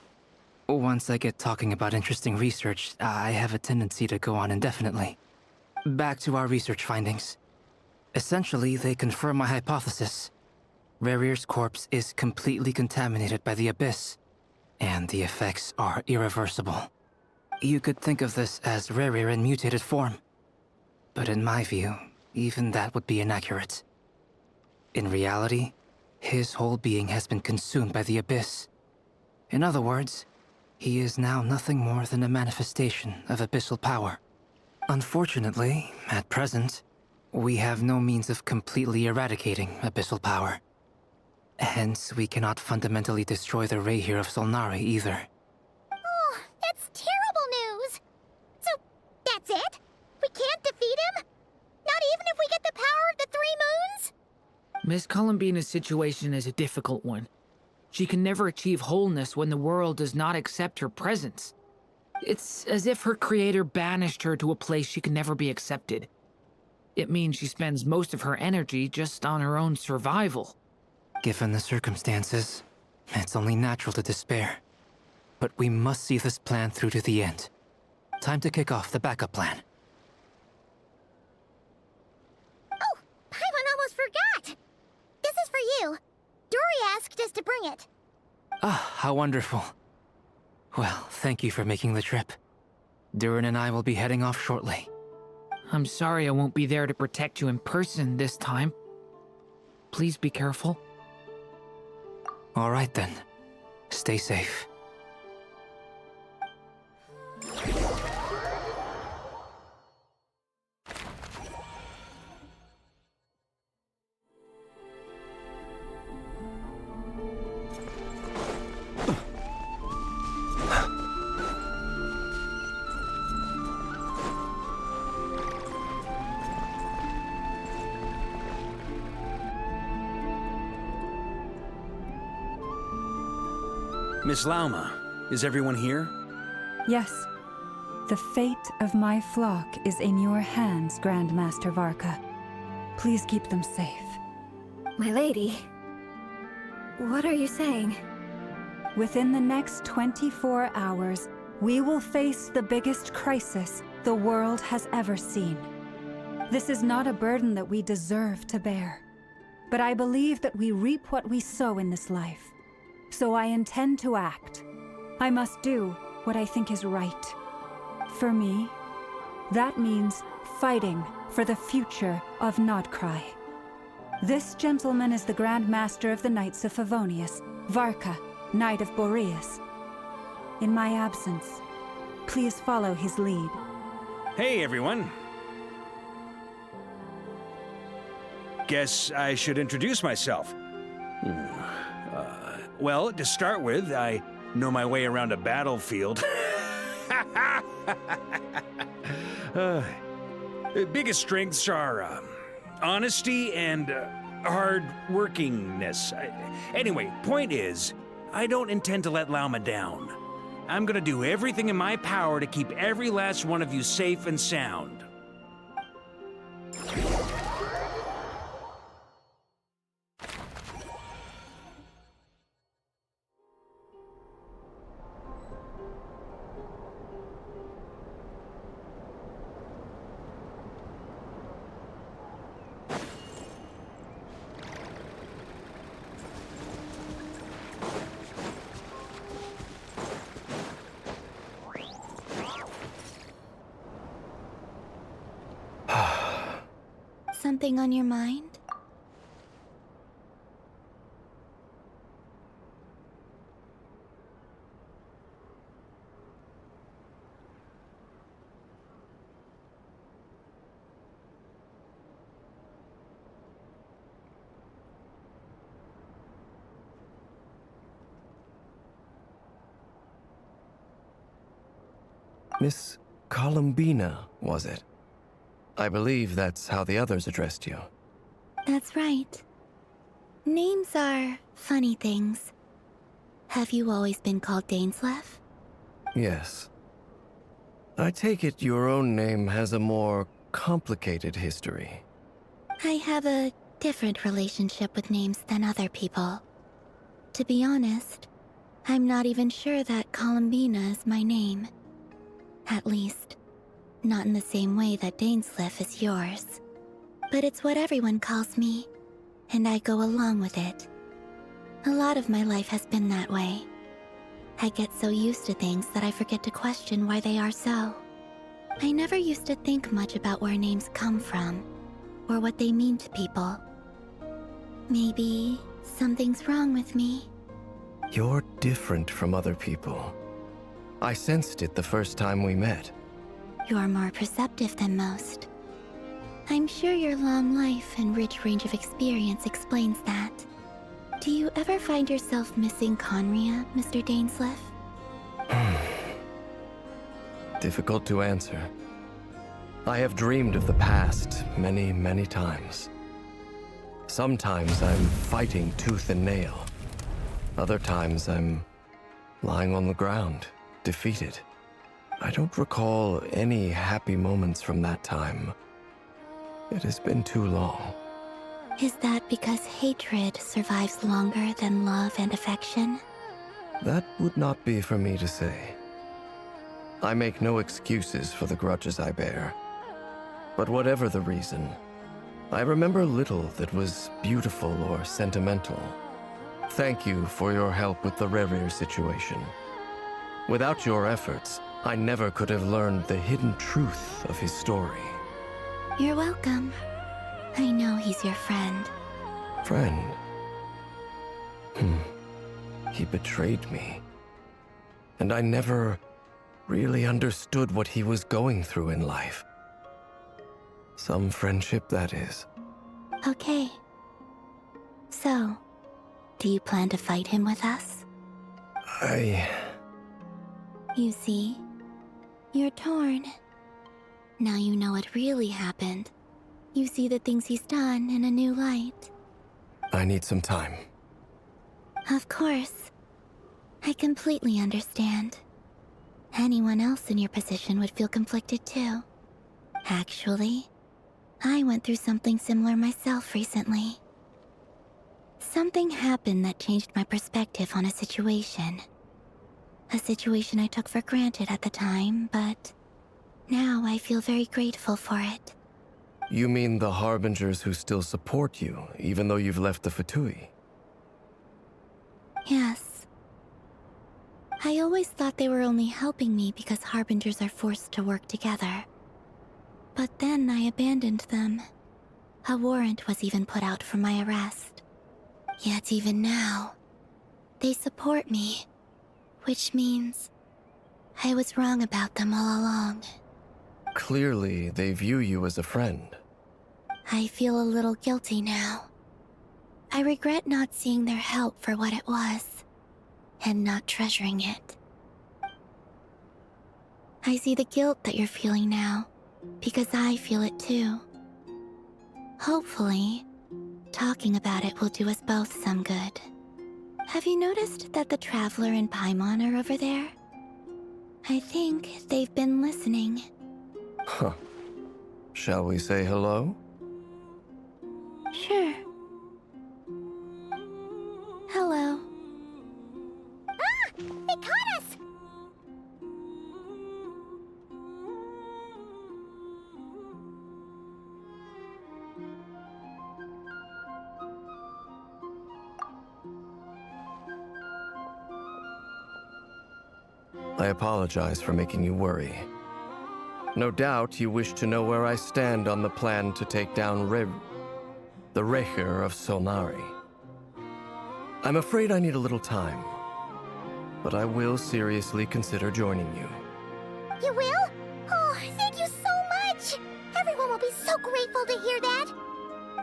Once I get talking about interesting research, I have a tendency to go on indefinitely. Back to our research findings. Essentially, they confirm my hypothesis. Rerir's corpse is completely contaminated by the Abyss, and the effects are irreversible. You could think of this as Rerir in mutated form. But in my view, even that would be inaccurate. In reality, his whole being has been consumed by the Abyss. In other words, he is now nothing more than a manifestation of abyssal power. Unfortunately, at present, we have no means of completely eradicating abyssal power. Hence, we cannot fundamentally destroy the Reihir of Solnari either. Oh, that's terrible news! So, that's it? We can't defeat him? Not even if we get the power of the Three Moons? Miss Columbina's situation is a difficult one. She can never achieve wholeness when the world does not accept her presence. It's as if her creator banished her to a place she can never be accepted. It means she spends most of her energy just on her own survival. Given the circumstances, it's only natural to despair. But we must see this plan through to the end. Time to kick off the backup plan. Oh, Paimon almost forgot! This is for you. Dory asked us to bring it. Ah, how wonderful. Well, thank you for making the trip. Durin and I will be heading off shortly. I'm sorry I won't be there to protect you in person this time. Please be careful. All right then. Stay safe. Miss Lauma, is everyone here? Yes. The fate of my flock is in your hands, Grand Master Varka. Please keep them safe. My lady, what are you saying? Within the next 24 hours, we will face the biggest crisis the world has ever seen. This is not a burden that we deserve to bear. But I believe that we reap what we sow in this life. So I intend to act. I must do what I think is right. For me, that means fighting for the future of Nodcry. This gentleman is the Grand Master of the Knights of Favonius, Varka, Knight of Boreas. In my absence, please follow his lead. Hey, everyone. Guess I should introduce myself. Well, to start with, I know my way around a battlefield. Biggest strengths are honesty and hard-workingness. Anyway, point is, I don't intend to let Lauma down. I'm gonna do everything in my power to keep every last one of you safe and sound. Something on your mind? Miss Columbina, was it? I believe that's how the others addressed you. That's right. Names are funny things. Have you always been called Dainsleif? Yes. I take it your own name has a more complicated history. I have a different relationship with names than other people. To be honest, I'm not even sure that Columbina is my name. At least, not in the same way that Dainsleif is yours. But it's what everyone calls me, and I go along with it. A lot of my life has been that way. I get so used to things that I forget to question why they are so. I never used to think much about where names come from, or what they mean to people. Maybe something's wrong with me. You're different from other people. I sensed it the first time we met. You're more perceptive than most. I'm sure your long life and rich range of experience explains that. Do you ever find yourself missing Conria, Mr. Dainsleif? Difficult to answer. I have dreamed of the past many, many times. Sometimes I'm fighting tooth and nail. Other times I'm lying on the ground, defeated. I don't recall any happy moments from that time. It has been too long. Is that because hatred survives longer than love and affection? That would not be for me to say. I make no excuses for the grudges I bear. But whatever the reason, I remember little that was beautiful or sentimental. Thank you for your help with the Rerir situation. Without your efforts, I never could have learned the hidden truth of his story. You're welcome. I know he's your friend. Friend? He betrayed me. And I never really understood what he was going through in life. Some friendship, that is. Okay. So, do you plan to fight him with us? You see, you're torn. Now you know what really happened. You see the things he's done in a new light. I need some time. Of course. I completely understand. Anyone else in your position would feel conflicted too. Actually, I went through something similar myself recently. Something happened that changed my perspective on a situation. A situation I took for granted at the time, but now I feel very grateful for it. You mean the Harbingers who still support you, even though you've left the Fatui? Yes. I always thought they were only helping me because Harbingers are forced to work together. But then I abandoned them. A warrant was even put out for my arrest. Yet even now, they support me. Which means I was wrong about them all along. Clearly, they view you as a friend. I feel a little guilty now. I regret not seeing their help for what it was, and not treasuring it. I see the guilt that you're feeling now, because I feel it too. Hopefully, talking about it will do us both some good. Have you noticed that the Traveler and Paimon are over there? I think they've been listening. Huh. Shall we say hello? Sure. Hello. Ah! They caught us! I apologize for making you worry. No doubt you wish to know where I stand on the plan to take down the Reher of Solnari. I'm afraid I need a little time, but I will seriously consider joining you. You will? Oh, thank you so much! Everyone will be so grateful to hear that!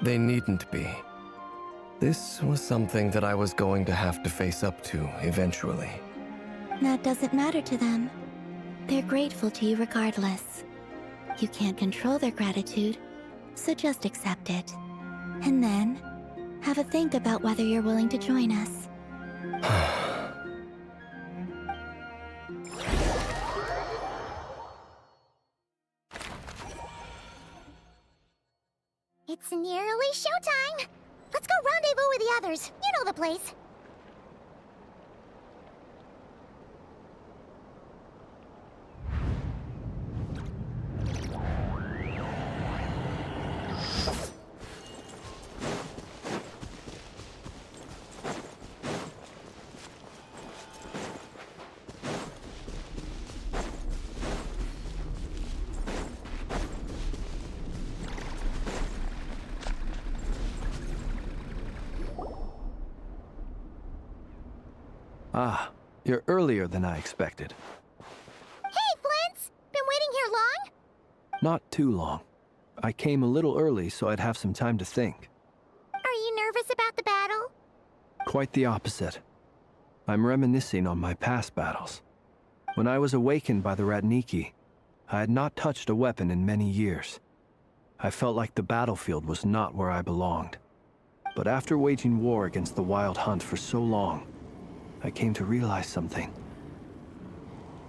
They needn't be. This was something that I was going to have to face up to eventually. That doesn't matter to them. They're grateful to you regardless. You can't control their gratitude, so just accept it. And then, have a think about whether you're willing to join us. It's nearly showtime! Let's go rendezvous with the others. You know the place. Ah, you're earlier than I expected. Hey, Flint's! Been waiting here long? Not too long. I came a little early so I'd have some time to think. Are you nervous about the battle? Quite the opposite. I'm reminiscing on my past battles. When I was awakened by the Ratniki, I had not touched a weapon in many years. I felt like the battlefield was not where I belonged. But after waging war against the Wild Hunt for so long, I came to realize something.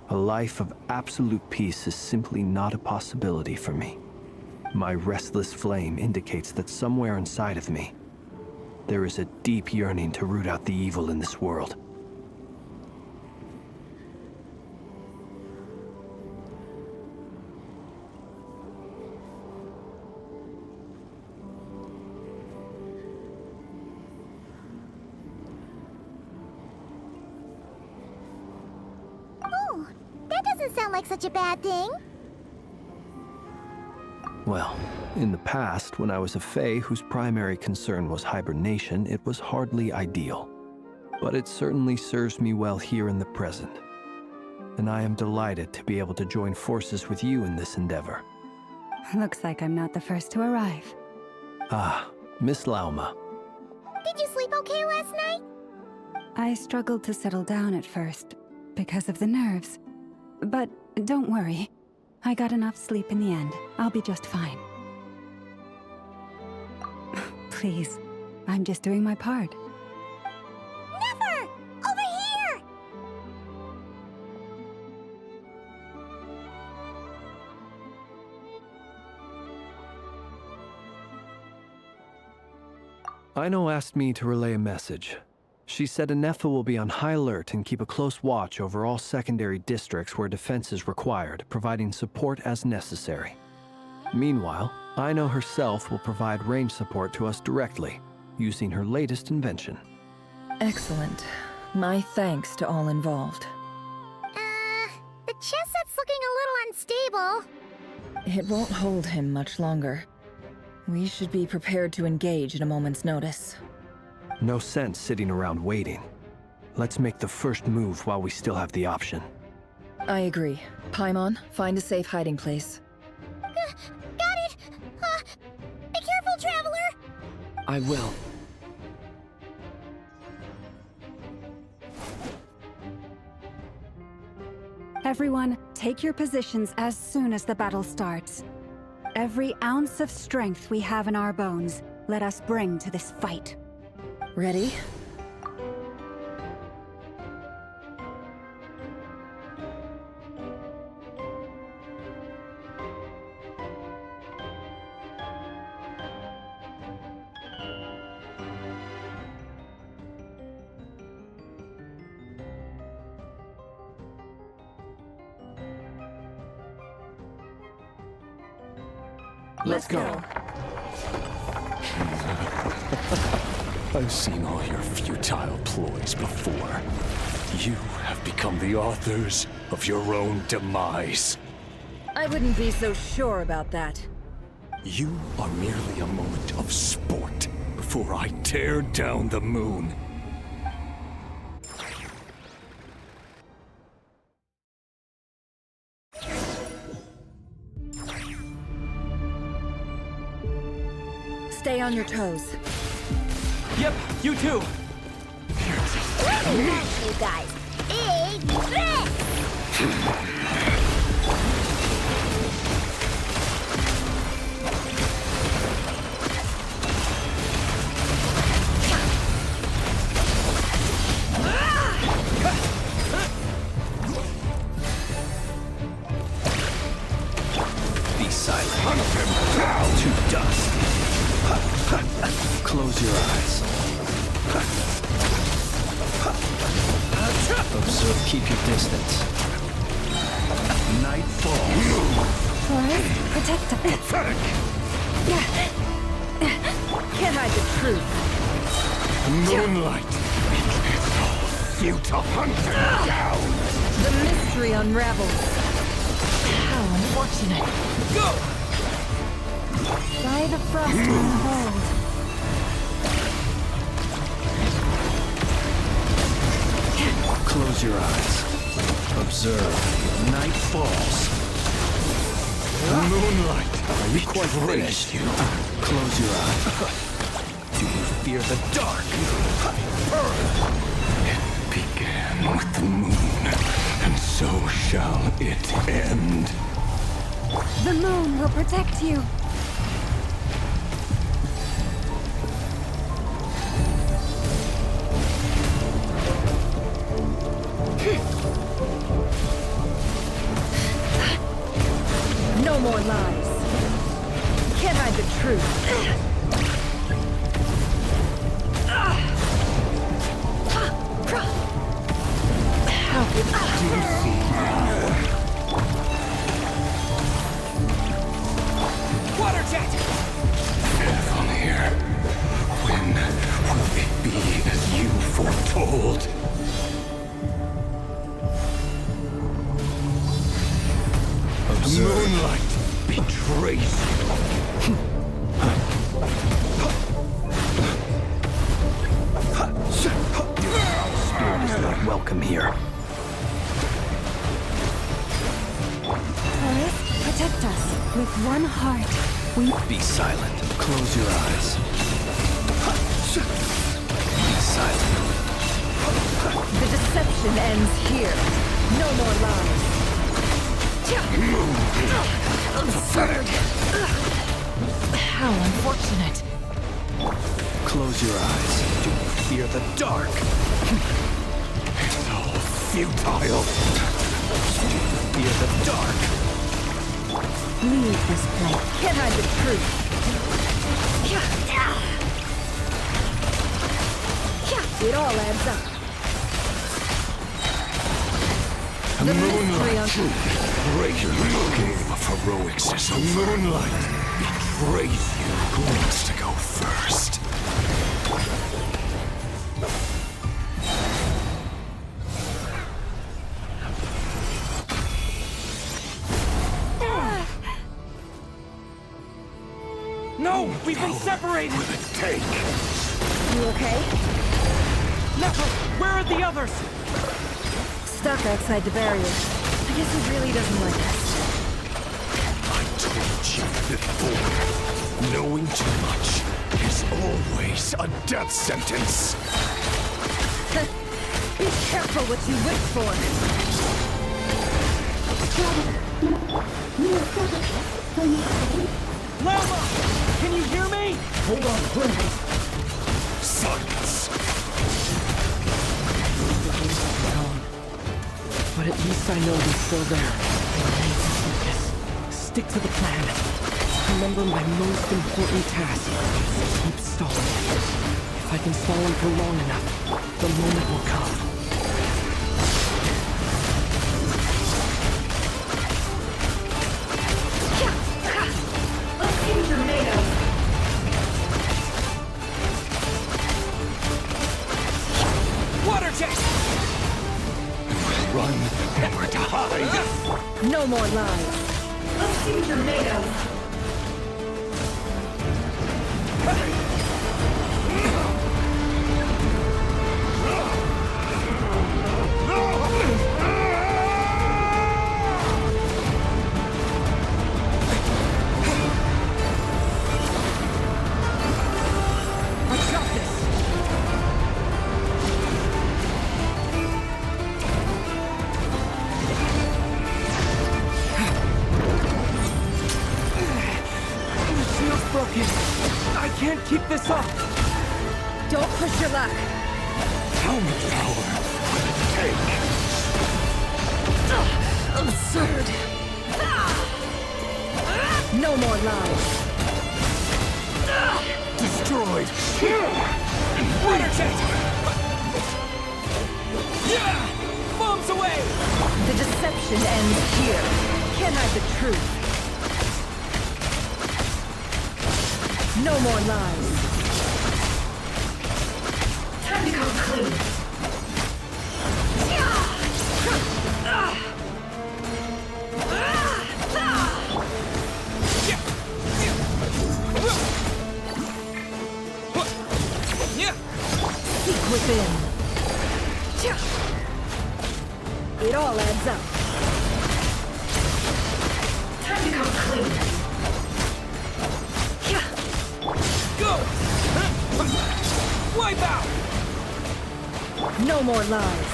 A life of absolute peace is simply not a possibility for me. My restless flame indicates that somewhere inside of me, there is a deep yearning to root out the evil in this world. Oh, that doesn't sound like such a bad thing. Well, in the past, when I was a Fae whose primary concern was hibernation, it was hardly ideal. But it certainly serves me well here in the present. And I am delighted to be able to join forces with you in this endeavor. Looks like I'm not the first to arrive. Ah, Miss Lauma. Did you sleep okay last night? I struggled to settle down at first because of the nerves. But don't worry. I got enough sleep in the end. I'll be just fine. Please, I'm just doing my part. Never! Over here! Aino asked me to relay a message. She said A.IV will be on high alert and keep a close watch over all secondary districts where defense is required, providing support as necessary. Meanwhile, Aino herself will provide range support to us directly, using her latest invention. Excellent. My thanks to all involved. The chest set's looking a little unstable. It won't hold him much longer. We should be prepared to engage at a moment's notice. No sense sitting around waiting. Let's make the first move while we still have the option. I agree. Paimon, find a safe hiding place. Got it! Be careful, Traveler! I will. Everyone, take your positions as soon as the battle starts. Every ounce of strength we have in our bones, let us bring to this fight. Ready? Let's go. I've seen all your futile ploys before. You have become the authors of your own demise. I wouldn't be so sure about that. You are merely a moment of sport before I tear down the moon. Stay on your toes. Yep, you too. Look at you guys! Big Keep your distance. Nightfall. Forest, protect us. Pathetic. Can't hide the truth. Moonlight. It's all futile. Hunt them down. The mystery unravels. How unfortunate. Go! By the frost moon hold. Close your eyes. Observe. Night falls. Moonlight. Are you quite finished? Close your eyes. Do you fear the dark? It began with the moon, and so shall it end. The moon will protect you. No more lies. Can't hide the truth. How Do you see now? Water jet! Heaven here. When will it be as you foretold? Moonlight betrays you. Spirit is not welcome here. Forest, protect us. With one heart, we... Be silent. Close your eyes. Be silent. The deception ends here. No more lies. Absurd. How unfortunate. Close your eyes. Do you fear the dark? It's all futile. Do you fear the dark? Leave this place. Can't hide the truth. It all adds up. The mystery on Break your game of heroics is a moonlight. Betrays you. Who wants to go first? No! We've been separated! Will it take? You okay? Never! Where are the others? Stuck outside the barrier. I guess he really doesn't like us. I told you before. Knowing too much is always a death sentence. Be careful what you wish for. Lama! Can you hear me? Hold on, please. Silence. But at least I know they're still there. Remain focused. Stick to the plan. Remember my most important task. Keep stalling. If I can stall him for long enough, the moment will come. Water jet! Run, never to hide. No more lies. Let's see what you're made of. I can't keep this up! Don't push your luck. How much power will it take? Absurd. No more lies. Destroyed. Water jet! Yeah! Bombs away! Deception ends here. Can't hide the truth. No more lies. Time to come clean. Seek within. It all adds up. Time to come clean. Go! Wipe out! No more lies.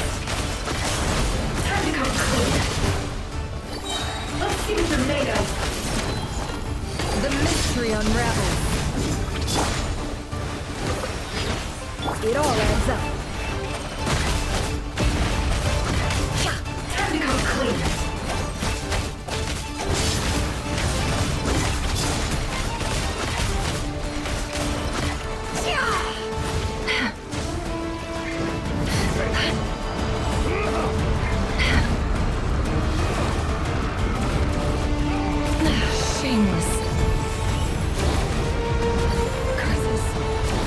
Time to come clean. Let's see what they're made of. The mystery unravels. It all adds up. Time to come clean. Shameless. Curses.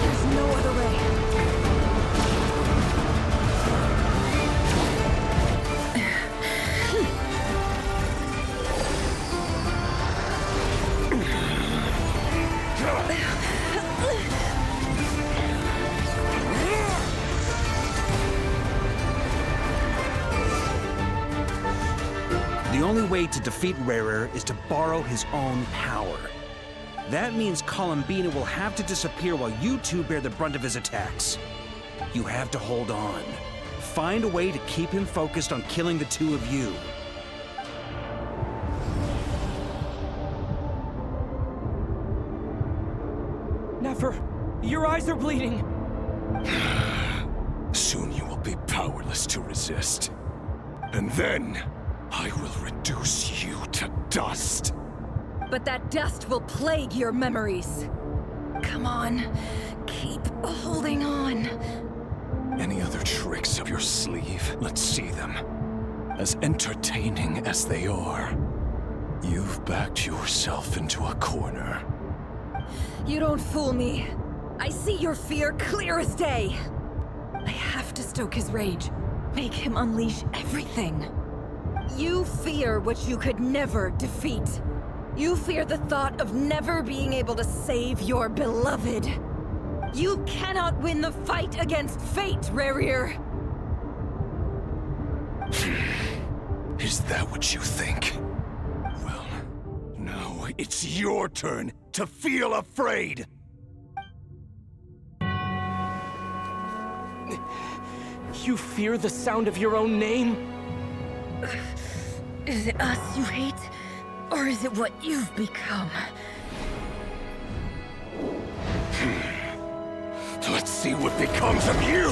There's no other way. The only way to defeat Rarer is to borrow his own power. That means Columbina will have to disappear while you two bear the brunt of his attacks. You have to hold on. Find a way to keep him focused on killing the two of you. Never. Your eyes are bleeding. Soon you will be powerless to resist. And then, I will reduce you to dust. But that dust will plague your memories. Come on. Keep holding on. Any other tricks up your sleeve? Let's see them. As entertaining as they are, you've backed yourself into a corner. You don't fool me. I see your fear clear as day. I have to stoke his rage. Make him unleash everything. You fear what you could never defeat. You fear the thought of never being able to save your beloved. You cannot win the fight against fate, Rarer. Is that what you think? Well, now it's your turn to feel afraid! You fear the sound of your own name? Is it us you hate? Or is it what you've become? Let's see what becomes of you!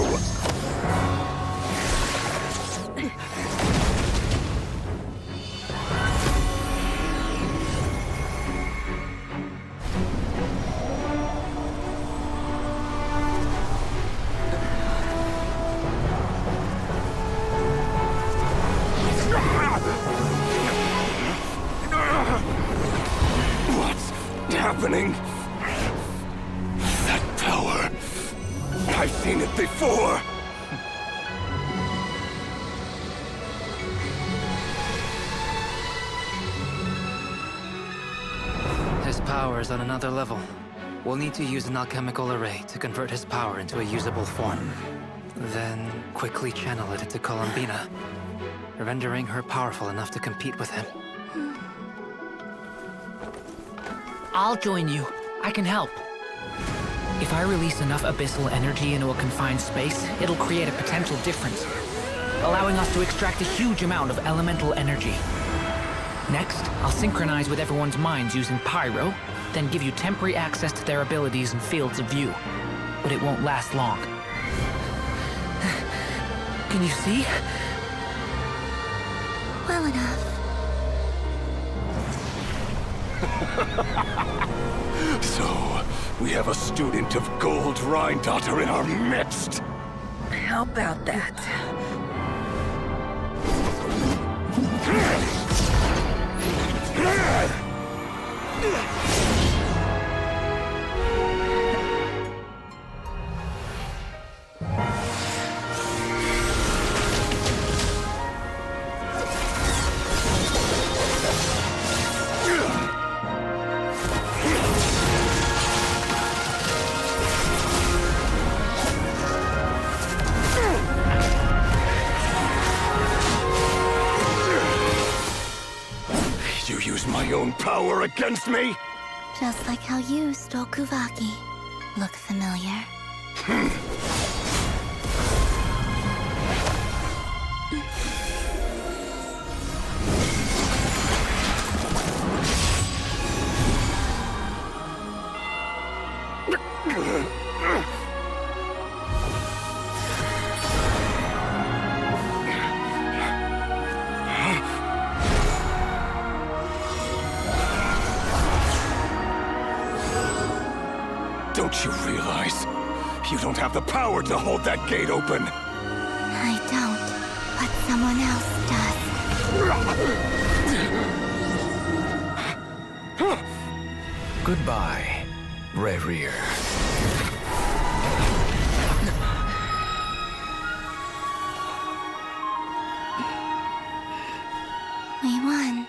What's happening? That power. I've seen it before. His power is on another level. We'll need to use an alchemical array to convert his power into a usable form. Then quickly channel it into Columbina, rendering her powerful enough to compete with him. I'll join you. I can help. If I release enough abyssal energy into a confined space, it'll create a potential difference, allowing us to extract a huge amount of elemental energy. Next, I'll synchronize with everyone's minds using Pyro, then give you temporary access to their abilities and fields of view. But it won't last long. Can you see? Well enough. So, we have a student of Gold Rhine-Daughter in our midst. How about that? You use my own power against me? Just like how you stole Kuvaki. Look familiar? Don't you realize? You don't have the power to hold that gate open! I don't, but someone else does. Goodbye, Rerir. We won.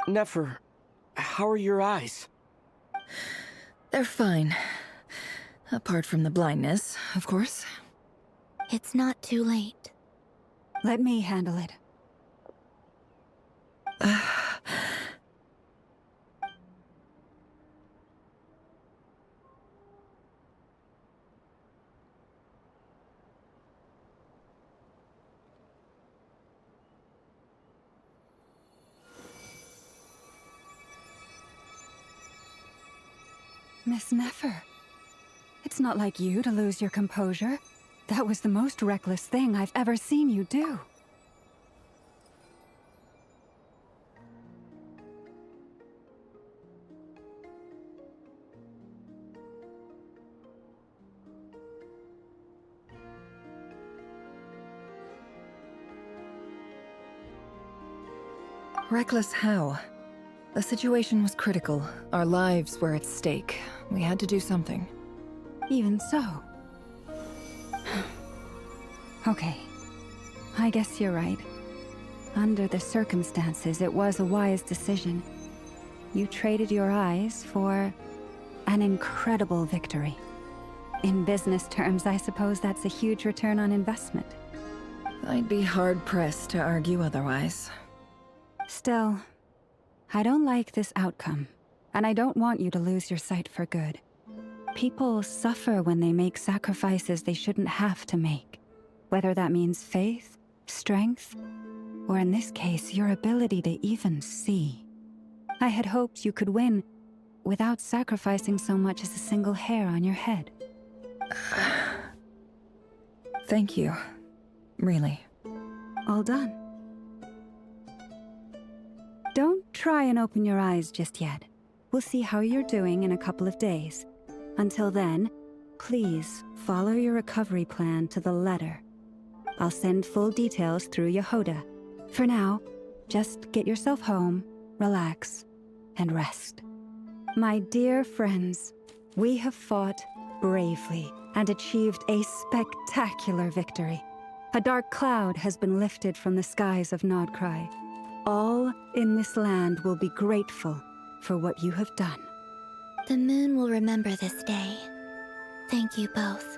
Nefer, how are your eyes? They're fine. Apart from the blindness, of course. It's not too late. Let me handle it. Miss Nefer, it's not like you to lose your composure. That was the most reckless thing I've ever seen you do. Reckless how? The situation was critical. Our lives were at stake. We had to do something. Even so. Okay. I guess you're right. Under the circumstances, it was a wise decision. You traded your eyes for an incredible victory. In business terms, I suppose that's a huge return on investment. I'd be hard-pressed to argue otherwise. Still, I don't like this outcome, and I don't want you to lose your sight for good. People suffer when they make sacrifices they shouldn't have to make, whether that means faith, strength, or in this case, your ability to even see. I had hoped you could win without sacrificing so much as a single hair on your head. Thank you. Really. All done. Don't try and open your eyes just yet. We'll see how you're doing in a couple of days. Until then, please follow your recovery plan to the letter. I'll send full details through Yehoda. For now, just get yourself home, relax, and rest. My dear friends, we have fought bravely and achieved a spectacular victory. A dark cloud has been lifted from the skies of Nodcry. All in this land will be grateful for what you have done. The moon will remember this day. Thank you both.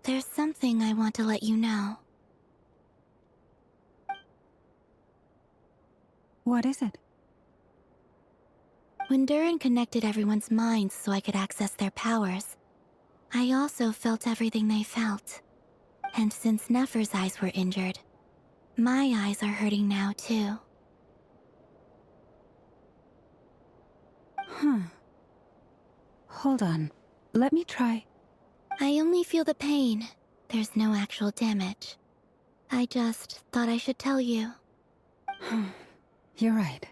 There's something I want to let you know. What is it? When Durin connected everyone's minds so I could access their powers, I also felt everything they felt. And since Nefer's eyes were injured, my eyes are hurting now too. Huh. Hold on. Let me try. I only feel the pain. There's no actual damage. I just thought I should tell you. You're right.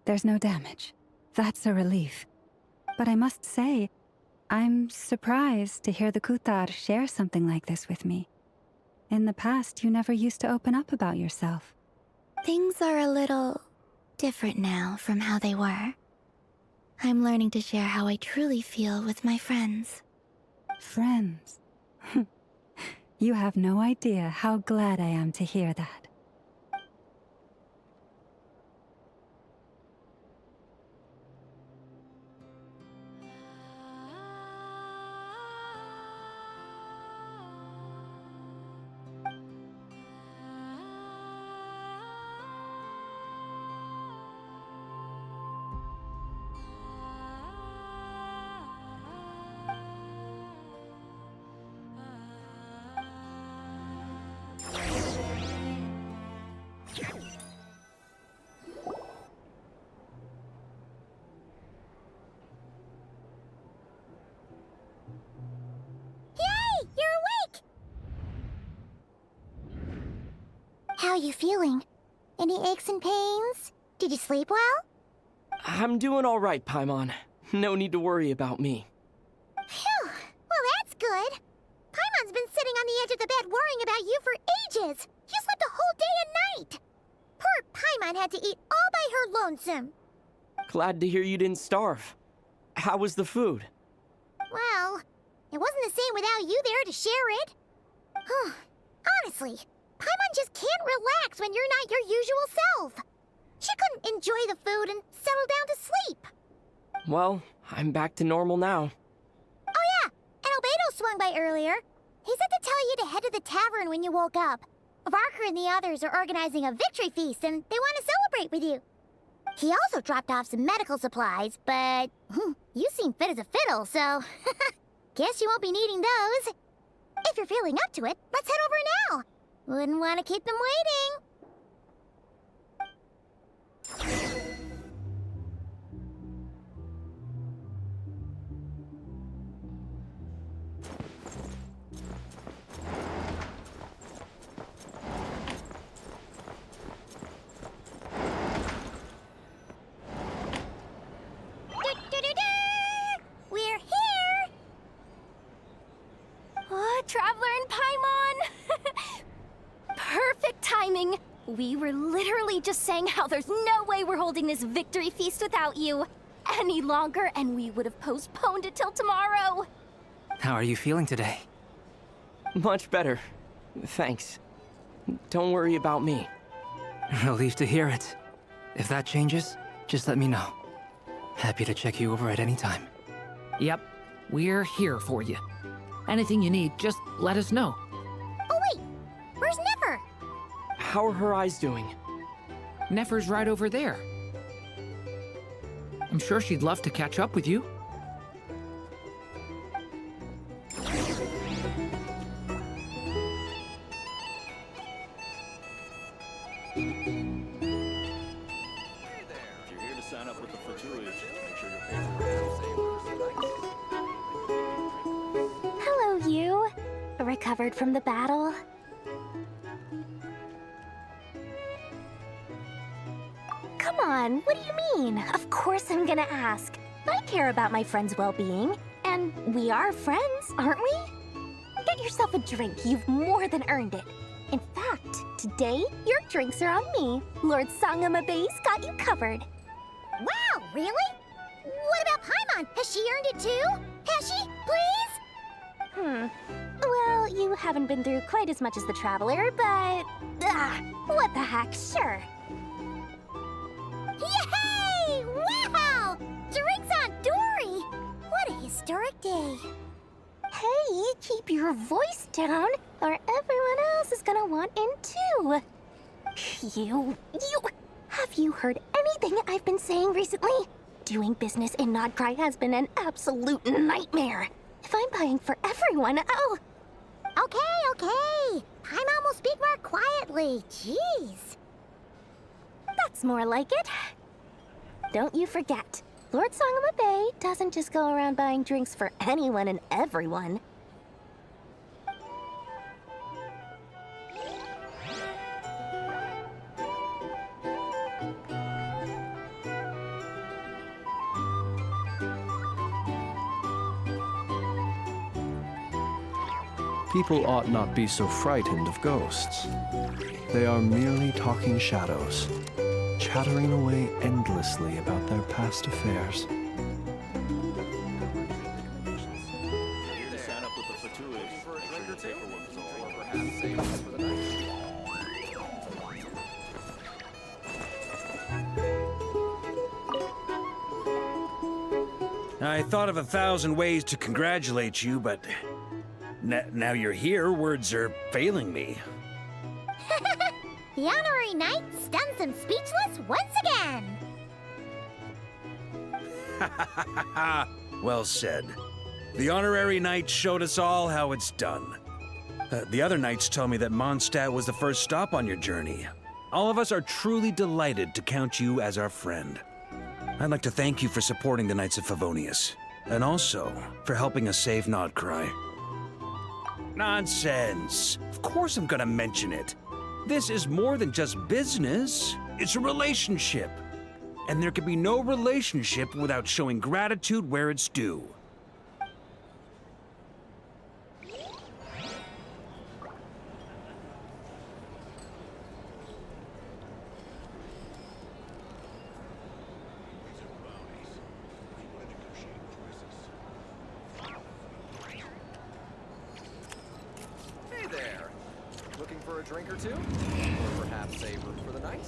There's no damage. That's a relief. But I must say, I'm surprised to hear the Kuthar share something like this with me. In the past, you never used to open up about yourself. Things are a little different now from how they were. I'm learning to share how I truly feel with my friends. Friends? You have no idea how glad I am to hear that. you feeling? Any aches and pains? Did you sleep well? I'm doing all right, Paimon. No need to worry about me. Phew, well that's good. Paimon's been sitting on the edge of the bed worrying about you for ages. You slept a whole day and night. Poor Paimon had to eat all by her lonesome. Glad to hear you didn't starve. How was the food? Well, it wasn't the same without you there to share it. Honestly, Paimon just can't relax when you're not your usual self. She couldn't enjoy the food and settle down to sleep. Well, I'm back to normal now. Oh yeah, and Albedo swung by earlier. He said to tell you to head to the tavern when you woke up. Varker and the others are organizing a victory feast and they want to celebrate with you. He also dropped off some medical supplies, but you seem fit as a fiddle, so guess you won't be needing those. If you're feeling up to it, let's head over now. Wouldn't want to keep them waiting. We're here! Oh, Traveler and Paimon! Perfect timing! We were literally just saying how there's no way we're holding this victory feast without you any longer, and we would have postponed it till tomorrow. How are you feeling today? Much better. Thanks. Don't worry about me. Relieved to hear it. If that changes, just let me know. Happy to check you over at any time. Yep, we're here for you. Anything you need, just let us know. Oh wait, where's Nefer? How are her eyes doing? Nefer's right over there. I'm sure she'd love to catch up with you. Hello, you. Recovered from the battle? Come on, what do you mean? Of course I'm gonna ask. I care about my friend's well-being. And we are friends, aren't we? Get yourself a drink. You've more than earned it. In fact, today, your drinks are on me. Lord Sangamabe's got you covered. Wow, really? What about Paimon? Has she earned it too? Has she? Please? Well, you haven't been through quite as much as the Traveler, but... what the heck, sure. Yay! Wow! Drinks on Dory! What a historic day. Hey, keep your voice down, or everyone else is gonna want in too. Have you heard anything I've been saying recently? Doing business in Nodcry has been an absolute nightmare. If I'm buying for everyone, Okay. Paimon will speak more quietly. Jeez. that's more like it. Don't you forget, Lord Sangamabe doesn't just go around buying drinks for anyone and everyone. People ought not be so frightened of ghosts. They are merely talking shadows, chattering away endlessly about their past affairs. I thought of 1,000 ways to congratulate you, but now you're here, words are failing me. The honorary knight stuns them speechless once again. Well said. The honorary knight showed us all how it's done. The other knights tell me that Mondstadt was the first stop on your journey. All of us are truly delighted to count you as our friend. I'd like to thank you for supporting the Knights of Favonius, and also for helping us save Nodcry. Nonsense! Of course I'm gonna mention it. This is more than just business. It's a relationship. And there can be no relationship without showing gratitude where it's due. Hey there! Looking for a drink or two? Or perhaps a room for the night?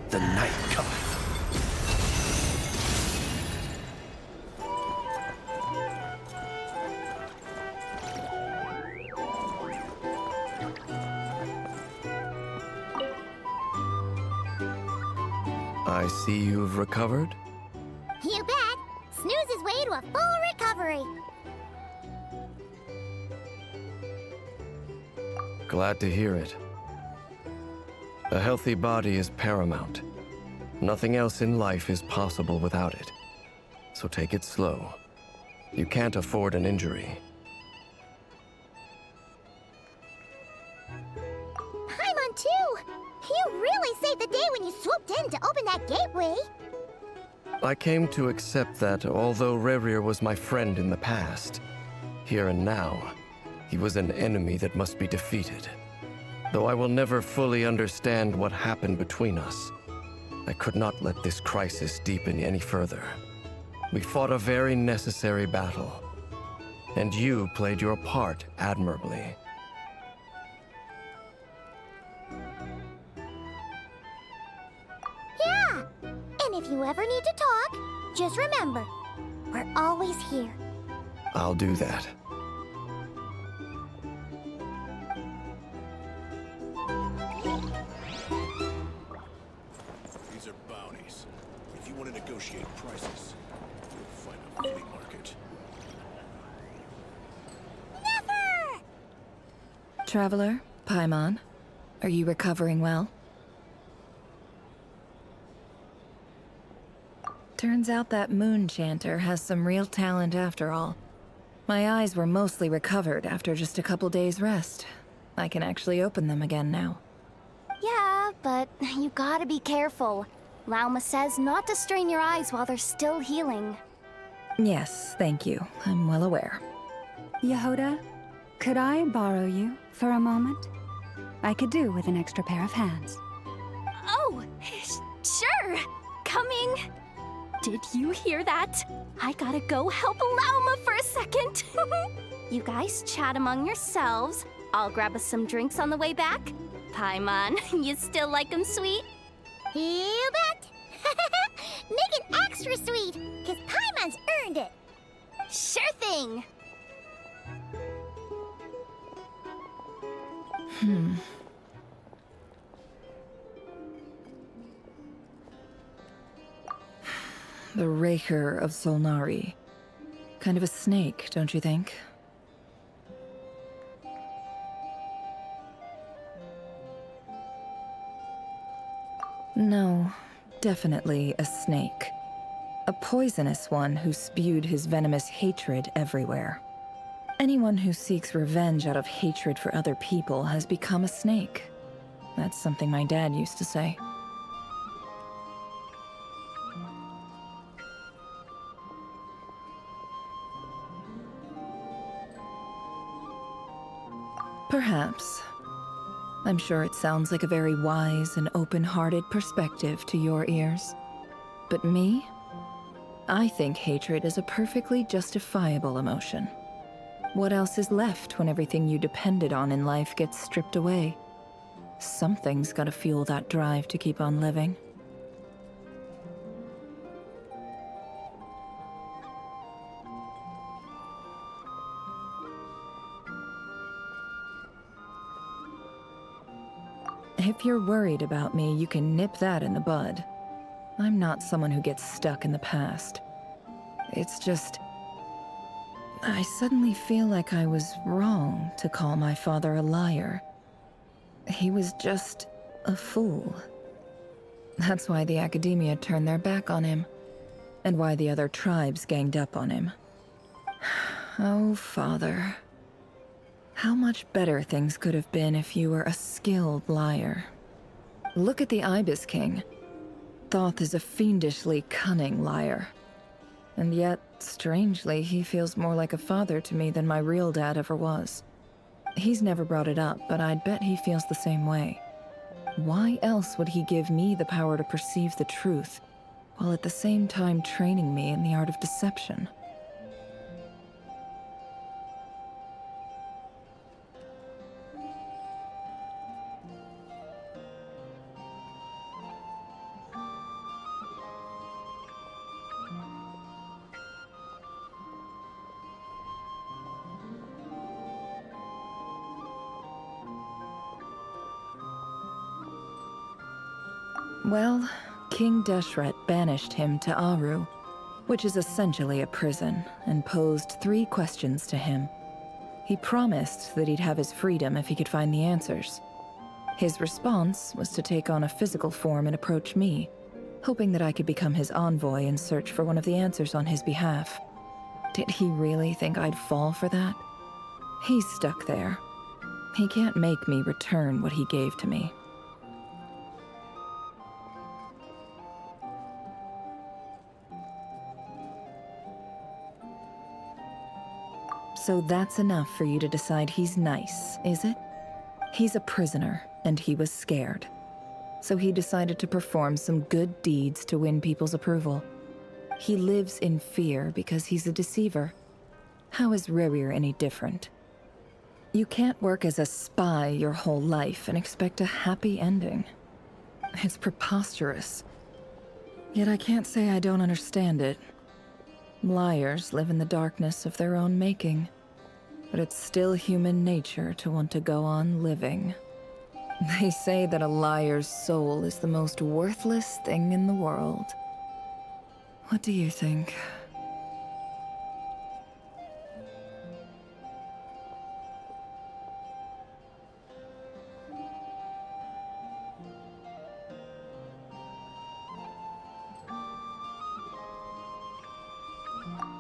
The night cometh. I see you've recovered. You bet. Snooze his way to a full recovery. Glad to hear it. A healthy body is paramount. Nothing else in life is possible without it. So take it slow. You can't afford an injury. Paimon too! You really saved the day when you swooped in to open that gateway. I came to accept that although Rerir was my friend in the past, here and now, he was an enemy that must be defeated. Though I will never fully understand what happened between us, I could not let this crisis deepen any further. We fought a very necessary battle, and you played your part admirably. Yeah! And if you ever need to talk, just remember, we're always here. I'll do that. These are bounties. If you want to negotiate prices, you'll find a flea market. Never! Traveler, Paimon, are you recovering well? Turns out that moon chanter has some real talent after all. My eyes were mostly recovered after just a couple days' rest. I can actually open them again now. Yeah, but you gotta be careful. Lauma says not to strain your eyes while they're still healing. Yes, thank you. I'm well aware. Yehoda, could I borrow you for a moment? I could do with an extra pair of hands. Oh, sure. Coming. Did you hear that? I gotta go help Lauma for a second. You guys chat among yourselves. I'll grab us some drinks on the way back. Paimon, you still like 'em sweet? You bet! Make it extra sweet, because Paimon's earned it. Sure thing. The Raker of Solnari. Kind of a snake, don't you think? No, definitely a snake. A poisonous one who spewed his venomous hatred everywhere. Anyone who seeks revenge out of hatred for other people has become a snake. That's something my dad used to say. Perhaps. I'm sure it sounds like a very wise and open-hearted perspective to your ears. But me? I think hatred is a perfectly justifiable emotion. What else is left when everything you depended on in life gets stripped away? Something's gotta fuel that drive to keep on living. If you're worried about me, you can nip that in the bud. I'm not someone who gets stuck in the past. It's just... I suddenly feel like I was wrong to call my father a liar. He was just a fool. That's why the Academia turned their back on him, and why the other tribes ganged up on him. Oh, Father. How much better things could have been if you were a skilled liar. Look at the Ibis King. Thoth is a fiendishly cunning liar. And yet, strangely, he feels more like a father to me than my real dad ever was. He's never brought it up, but I'd bet he feels the same way. Why else would he give me the power to perceive the truth, while at the same time training me in the art of deception? Well, King Deshret banished him to Aru, which is essentially a prison, and posed 3 questions to him. He promised that he'd have his freedom if he could find the answers. His response was to take on a physical form and approach me, hoping that I could become his envoy and search for one of the answers on his behalf. Did he really think I'd fall for that? He's stuck there. He can't make me return what he gave to me. So that's enough for you to decide he's nice, is it? He's a prisoner, and he was scared. So he decided to perform some good deeds to win people's approval. He lives in fear because he's a deceiver. How is Rerir any different? You can't work as a spy your whole life and expect a happy ending. It's preposterous. Yet I can't say I don't understand it. Liars live in the darkness of their own making, but it's still human nature to want to go on living. They say that a liar's soul is the most worthless thing in the world. What do you think?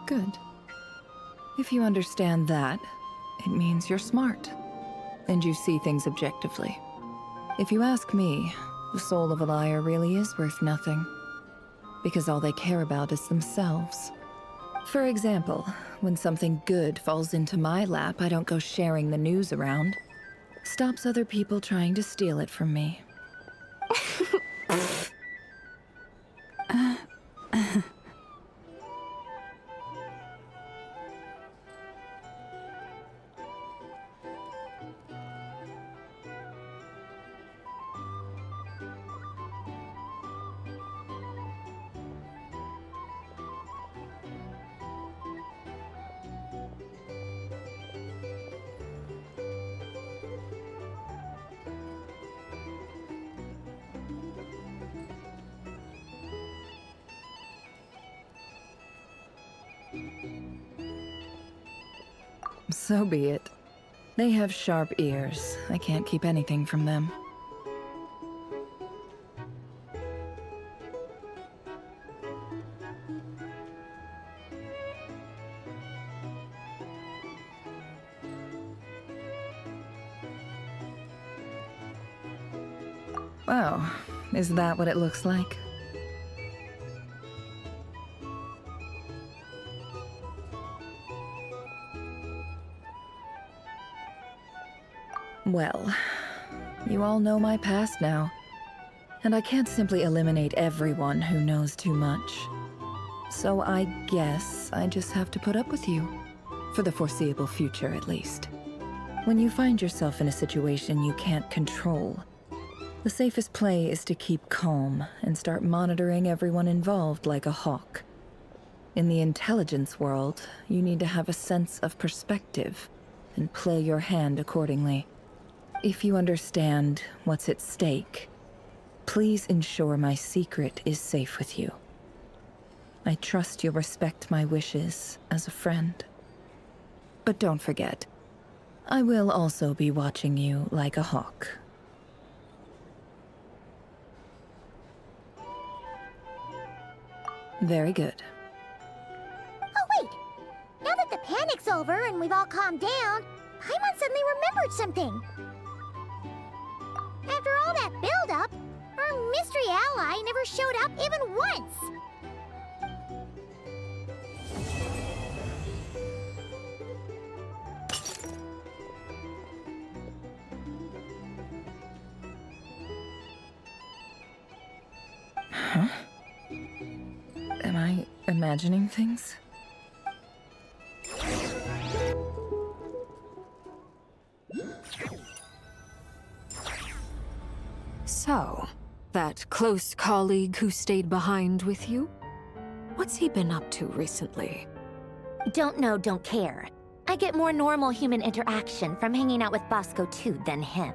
Good. If you understand that, it means you're smart, and you see things objectively. If you ask me, the soul of a liar really is worth nothing, because all they care about is themselves. For example, when something good falls into my lap, I don't go sharing the news around. Stops other people trying to steal it from me. So be it. They have sharp ears. I can't keep anything from them. Oh, is that what it looks like? Well, you all know my past now, and I can't simply eliminate everyone who knows too much. So I guess I just have to put up with you, for the foreseeable future at least. When you find yourself in a situation you can't control, the safest play is to keep calm and start monitoring everyone involved like a hawk. In the intelligence world, you need to have a sense of perspective and play your hand accordingly. If you understand what's at stake, please ensure my secret is safe with you. I trust you'll respect my wishes as a friend. But don't forget, I will also be watching you like a hawk. Very good. Oh, wait! Now that the panic's over and we've all calmed down, Paimon suddenly remembered something. After all that build-up, our mystery ally never showed up even once. Huh? Am I imagining things? So, that close colleague who stayed behind with you? What's he been up to recently? Don't know, don't care. I get more normal human interaction from hanging out with Bosco 2 than him.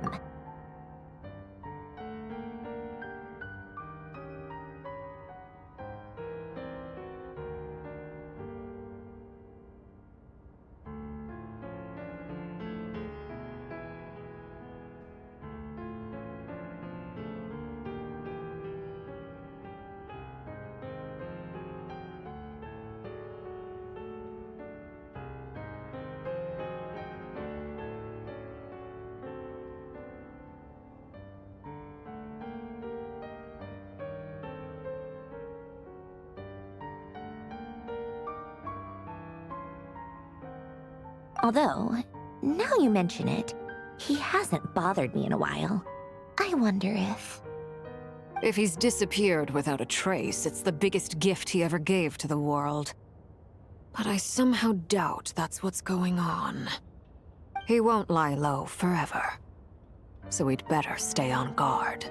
Although, now you mention it, he hasn't bothered me in a while. I wonder if... If he's disappeared without a trace, it's the biggest gift he ever gave to the world. But I somehow doubt that's what's going on. He won't lie low forever. So we'd better stay on guard.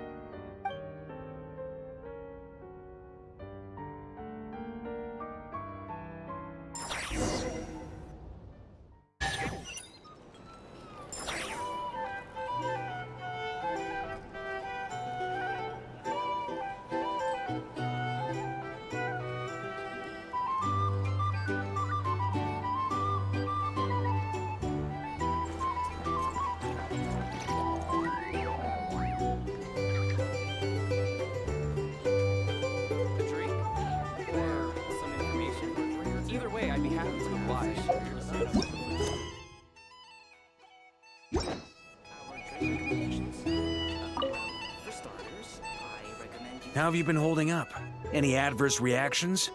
How have you been holding up? Any adverse reactions?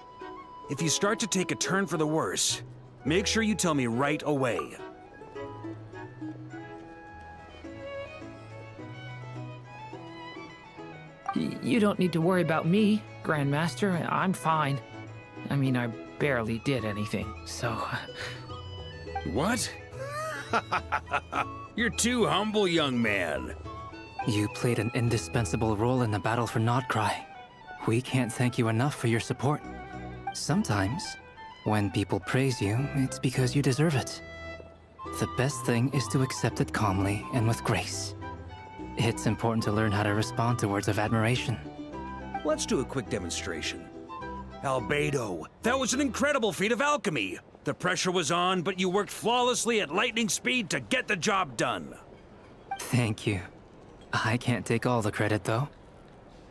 If you start to take a turn for the worse, make sure you tell me right away. You don't need to worry about me, Grandmaster. I'm fine. I mean, I barely did anything, so... What? You're too humble, young man. You played an indispensable role in the battle for Nodcry. We can't thank you enough for your support. Sometimes, when people praise you, it's because you deserve it. The best thing is to accept it calmly and with grace. It's important to learn how to respond to words of admiration. Let's do a quick demonstration. Albedo, that was an incredible feat of alchemy. The pressure was on, but you worked flawlessly at lightning speed to get the job done. Thank you. I can't take all the credit, though.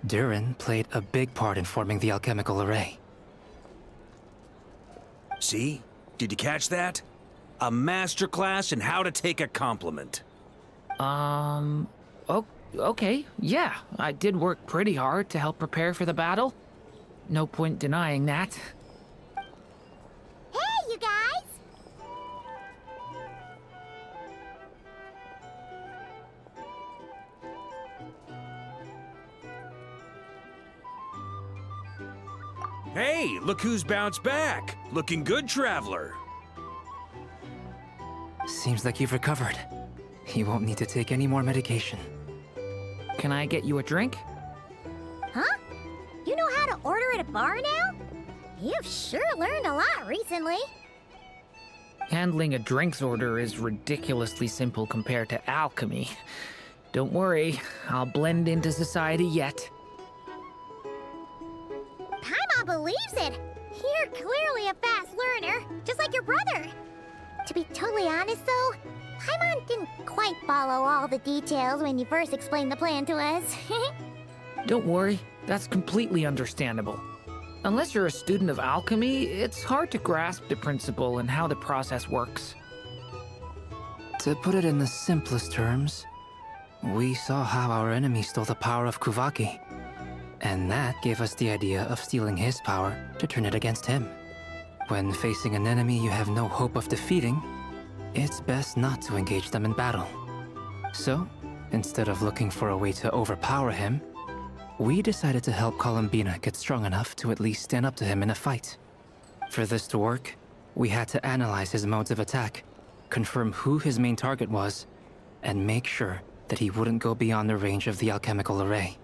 Durin played a big part in forming the alchemical array. See? Did you catch that? A masterclass in how to take a compliment. Okay, yeah. I did work pretty hard to help prepare for the battle. No point denying that. Hey, you guys! Hey, look who's bounced back. Looking good, Traveler. Seems like you've recovered. You won't need to take any more medication. Can I get you a drink? Huh? You know how to order at a bar now? You've sure learned a lot recently. Handling a drinks order is ridiculously simple compared to alchemy. Don't worry, I'll blend into society yet. Paimon believes it. You're clearly a fast learner, just like your brother. To be totally honest, though, Paimon didn't quite follow all the details when you first explained the plan to us. Don't worry, that's completely understandable. Unless you're a student of alchemy, it's hard to grasp the principle and how the process works. To put it in the simplest terms, we saw how our enemy stole the power of Kuvaki, and that gave us the idea of stealing his power to turn it against him. When facing an enemy you have no hope of defeating, it's best not to engage them in battle. So, instead of looking for a way to overpower him, we decided to help Columbina get strong enough to at least stand up to him in a fight. For this to work, we had to analyze his modes of attack, confirm who his main target was, and make sure that he wouldn't go beyond the range of the alchemical array.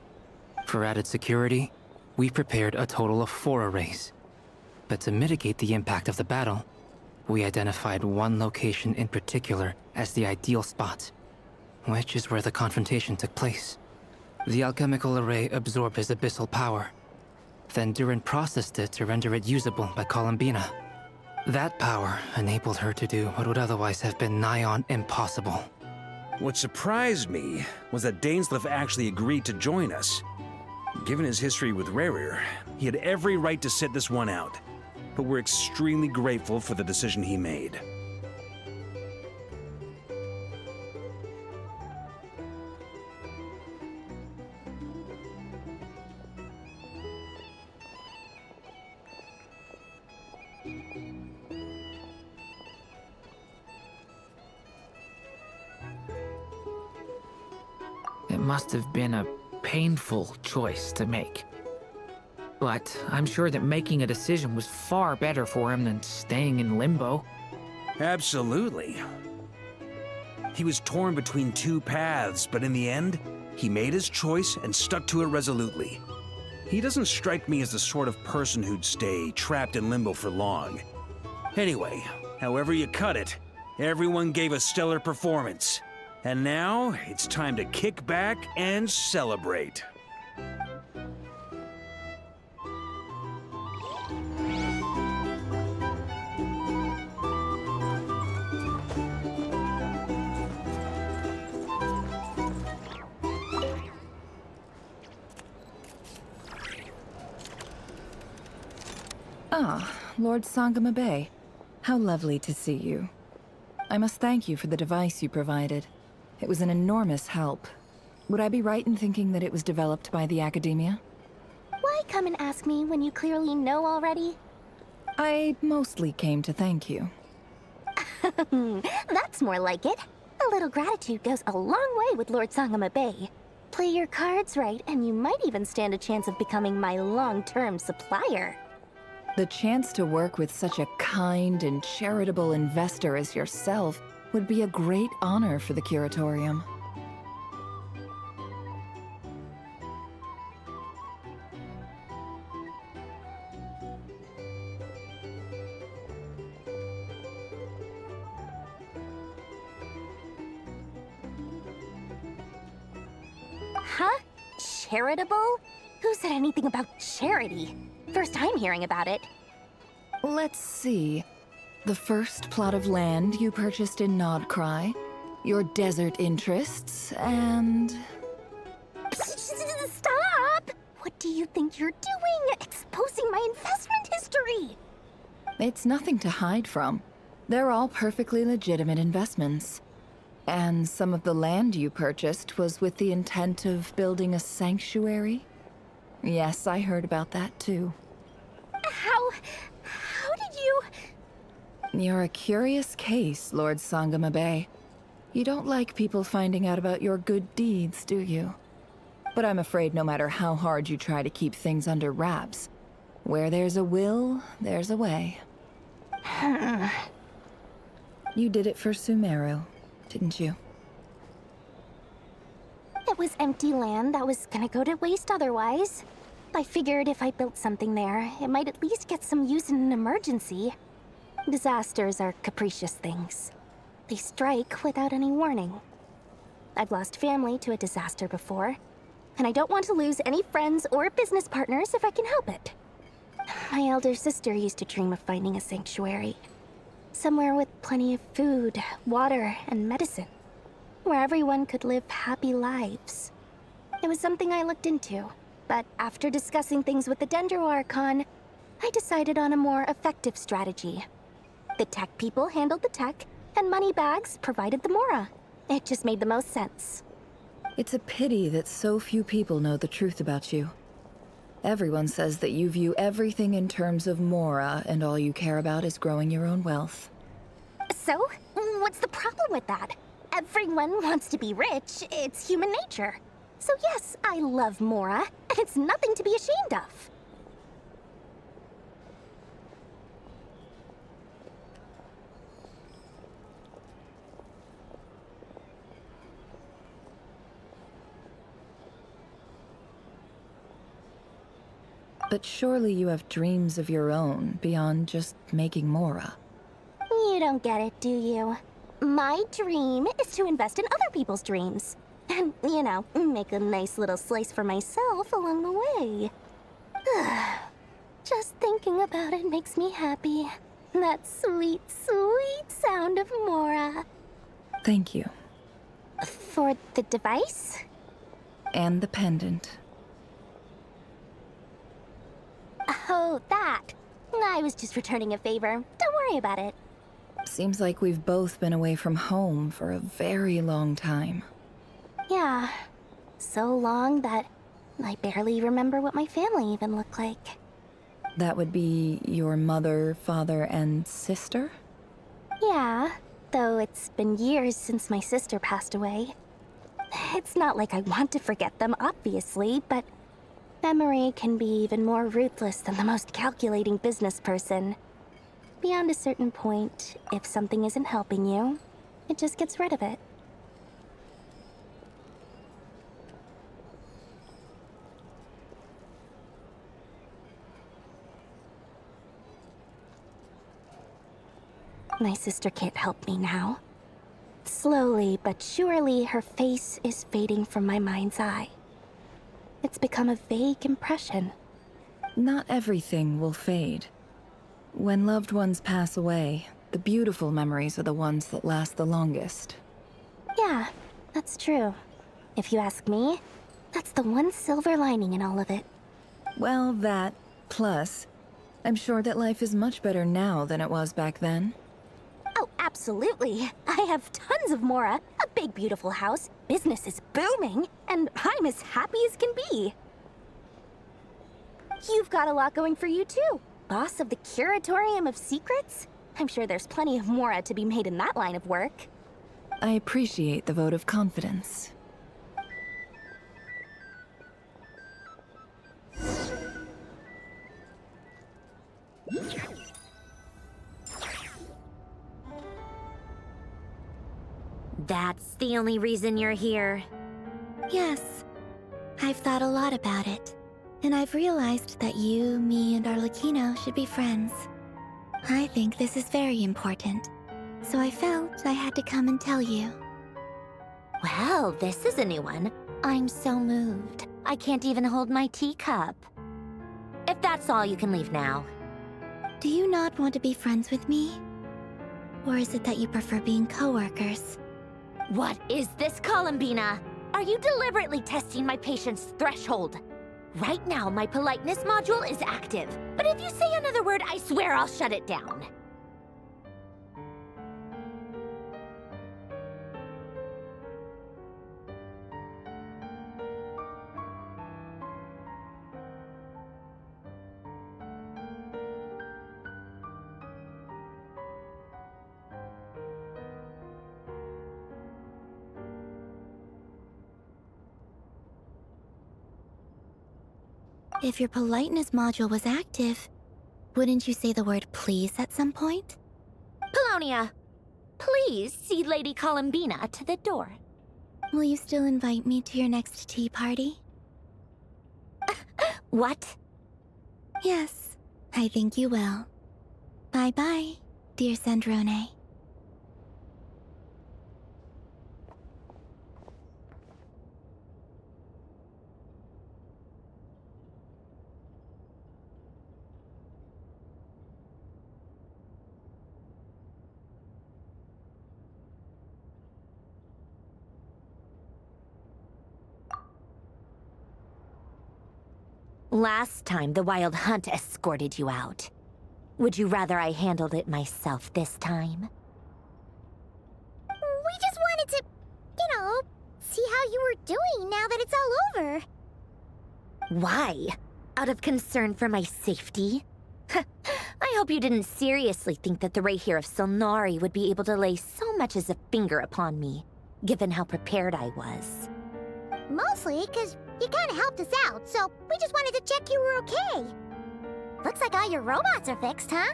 For added security, we prepared a total of 4 arrays. But to mitigate the impact of the battle, we identified one location in particular as the ideal spot, which is where the confrontation took place. The alchemical array absorbed his abyssal power. Then Durin processed it to render it usable by Columbina. That power enabled her to do what would otherwise have been nigh on impossible. What surprised me was that Dainsleif actually agreed to join us. Given his history with Rerir, he had every right to sit this one out, but we're extremely grateful for the decision he made. It must have been a painful choice to make. But I'm sure that making a decision was far better for him than staying in limbo. Absolutely. He was torn between 2 paths, but in the end, he made his choice and stuck to it resolutely. He doesn't strike me as the sort of person who'd stay trapped in limbo for long. Anyway, however you cut it, everyone gave a stellar performance. And now, it's time to kick back and celebrate. Ah, Lord Sangama Bay. How lovely to see you. I must thank you for the device you provided. It was an enormous help. Would I be right in thinking that it was developed by the Academia? Why come and ask me when you clearly know already? I mostly came to thank you. That's more like it. A little gratitude goes a long way with Lord Sangama Bay. Play your cards right, and you might even stand a chance of becoming my long-term supplier. The chance to work with such a kind and charitable investor as yourself would be a great honor for the Curatorium. Huh? Charitable? Who said anything about charity? First I'm hearing about it. Let's see. The first plot of land you purchased in Nodcry, your desert interests, and... Stop! What do you think you're doing? Exposing my investment history! It's nothing to hide from. They're all perfectly legitimate investments. And some of the land you purchased was with the intent of building a sanctuary? Yes, I heard about that too. How did you... You're a curious case, Lord Sangama Bay. You don't like people finding out about your good deeds, do you? But I'm afraid no matter how hard you try to keep things under wraps, where there's a will, there's a way. You did it for Sumeru, didn't you? It was empty land that was gonna go to waste otherwise. I figured if I built something there, it might at least get some use in an emergency. Disasters are capricious things. They strike without any warning. I've lost family to a disaster before, and I don't want to lose any friends or business partners if I can help it. My elder sister used to dream of finding a sanctuary. Somewhere with plenty of food, water, and medicine. Where everyone could live happy lives. It was something I looked into, but after discussing things with the Dendro Archon, I decided on a more effective strategy. The tech people handled the tech, and Moneybags provided the Mora. It just made the most sense. It's a pity that so few people know the truth about you. Everyone says that you view everything in terms of Mora, and all you care about is growing your own wealth. So, what's the problem with that? Everyone wants to be rich. It's human nature. So yes, I love Mora, and it's nothing to be ashamed of. But surely you have dreams of your own, beyond just making Mora. You don't get it, do you? My dream is to invest in other people's dreams. And, you know, make a nice little slice for myself along the way. Just thinking about it makes me happy. That sweet, sweet sound of Mora. Thank you. For the device? And the pendant. Oh, that. I was just returning a favor. Don't worry about it. Seems like we've both been away from home for a very long time. Yeah. So long that I barely remember what my family even looked like. That would be your mother, father, and sister? Yeah, though it's been years since my sister passed away. It's not like I want to forget them, obviously, but memory can be even more ruthless than the most calculating business person. Beyond a certain point, if something isn't helping you, it just gets rid of it. My sister can't help me now. Slowly but surely, her face is fading from my mind's eye. It's become a vague impression. Not everything will fade. When loved ones pass away, the beautiful memories are the ones that last the longest. Yeah, that's true. If you ask me, that's the one silver lining in all of it. Well, that, plus, I'm sure that life is much better now than it was back then. Oh, absolutely. I have tons of Mora, a big beautiful house, business is booming, and I'm as happy as can be. You've got a lot going for you too. Boss of the Curatorium of Secrets? I'm sure there's plenty of Mora to be made in that line of work. I appreciate the vote of confidence. That's the only reason you're here. Yes. I've thought a lot about it. And I've realized that you, me, and Arlecchino should be friends. I think this is very important. So I felt I had to come and tell you. Well, this is a new one. I'm so moved. I can't even hold my teacup. If that's all, you can leave now. Do you not want to be friends with me? Or is it that you prefer being co-workers? What is this, Columbina? Are you deliberately testing my patience threshold? Right now, my politeness module is active. But if you say another word, I swear I'll shut it down. If your politeness module was active, wouldn't you say the word please at some point? Polonia, please see Lady Columbina to the door. Will you still invite me to your next tea party? What? Yes, I think you will. Bye-bye, dear Sandrone. Last time, the Wild Hunt escorted you out. Would you rather I handled it myself this time? see how you were doing now that it's all over. Why? Out of concern for my safety? I hope you didn't seriously think that the Rahier of Solnari would be able to lay so much as a finger upon me, given how prepared I was. Mostly because you kind of helped us out, so we just wanted to check you were okay. Looks like all your robots are fixed, huh?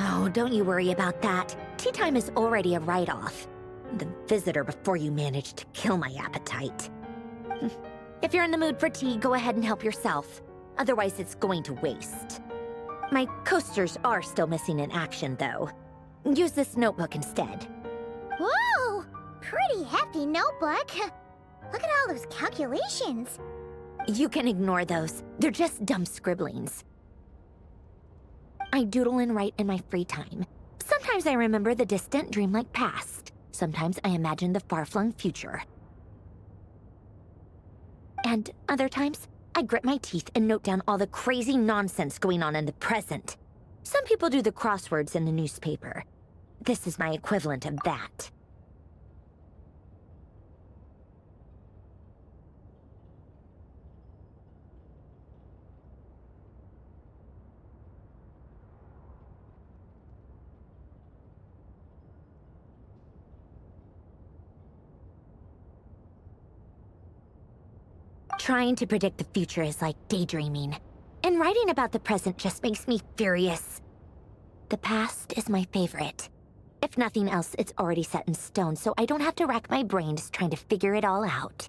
Oh, don't you worry about that. Tea time is already a write-off. The visitor before you managed to kill my appetite. If you're in the mood for tea, go ahead and help yourself. Otherwise, it's going to waste. My coasters are still missing in action, though. Use this notebook instead. Whoa! Pretty hefty notebook. Look at all those calculations. You can ignore those. They're just dumb scribblings. I doodle and write in my free time. Sometimes I remember the distant, dreamlike past. Sometimes I imagine the far-flung future. And other times, I grit my teeth and note down all the crazy nonsense going on in the present. Some people do the crosswords in the newspaper. This is my equivalent of that. Trying to predict the future is like daydreaming, and writing about the present just makes me furious. The past is my favorite. If nothing else, it's already set in stone, so I don't have to rack my brains trying to figure it all out.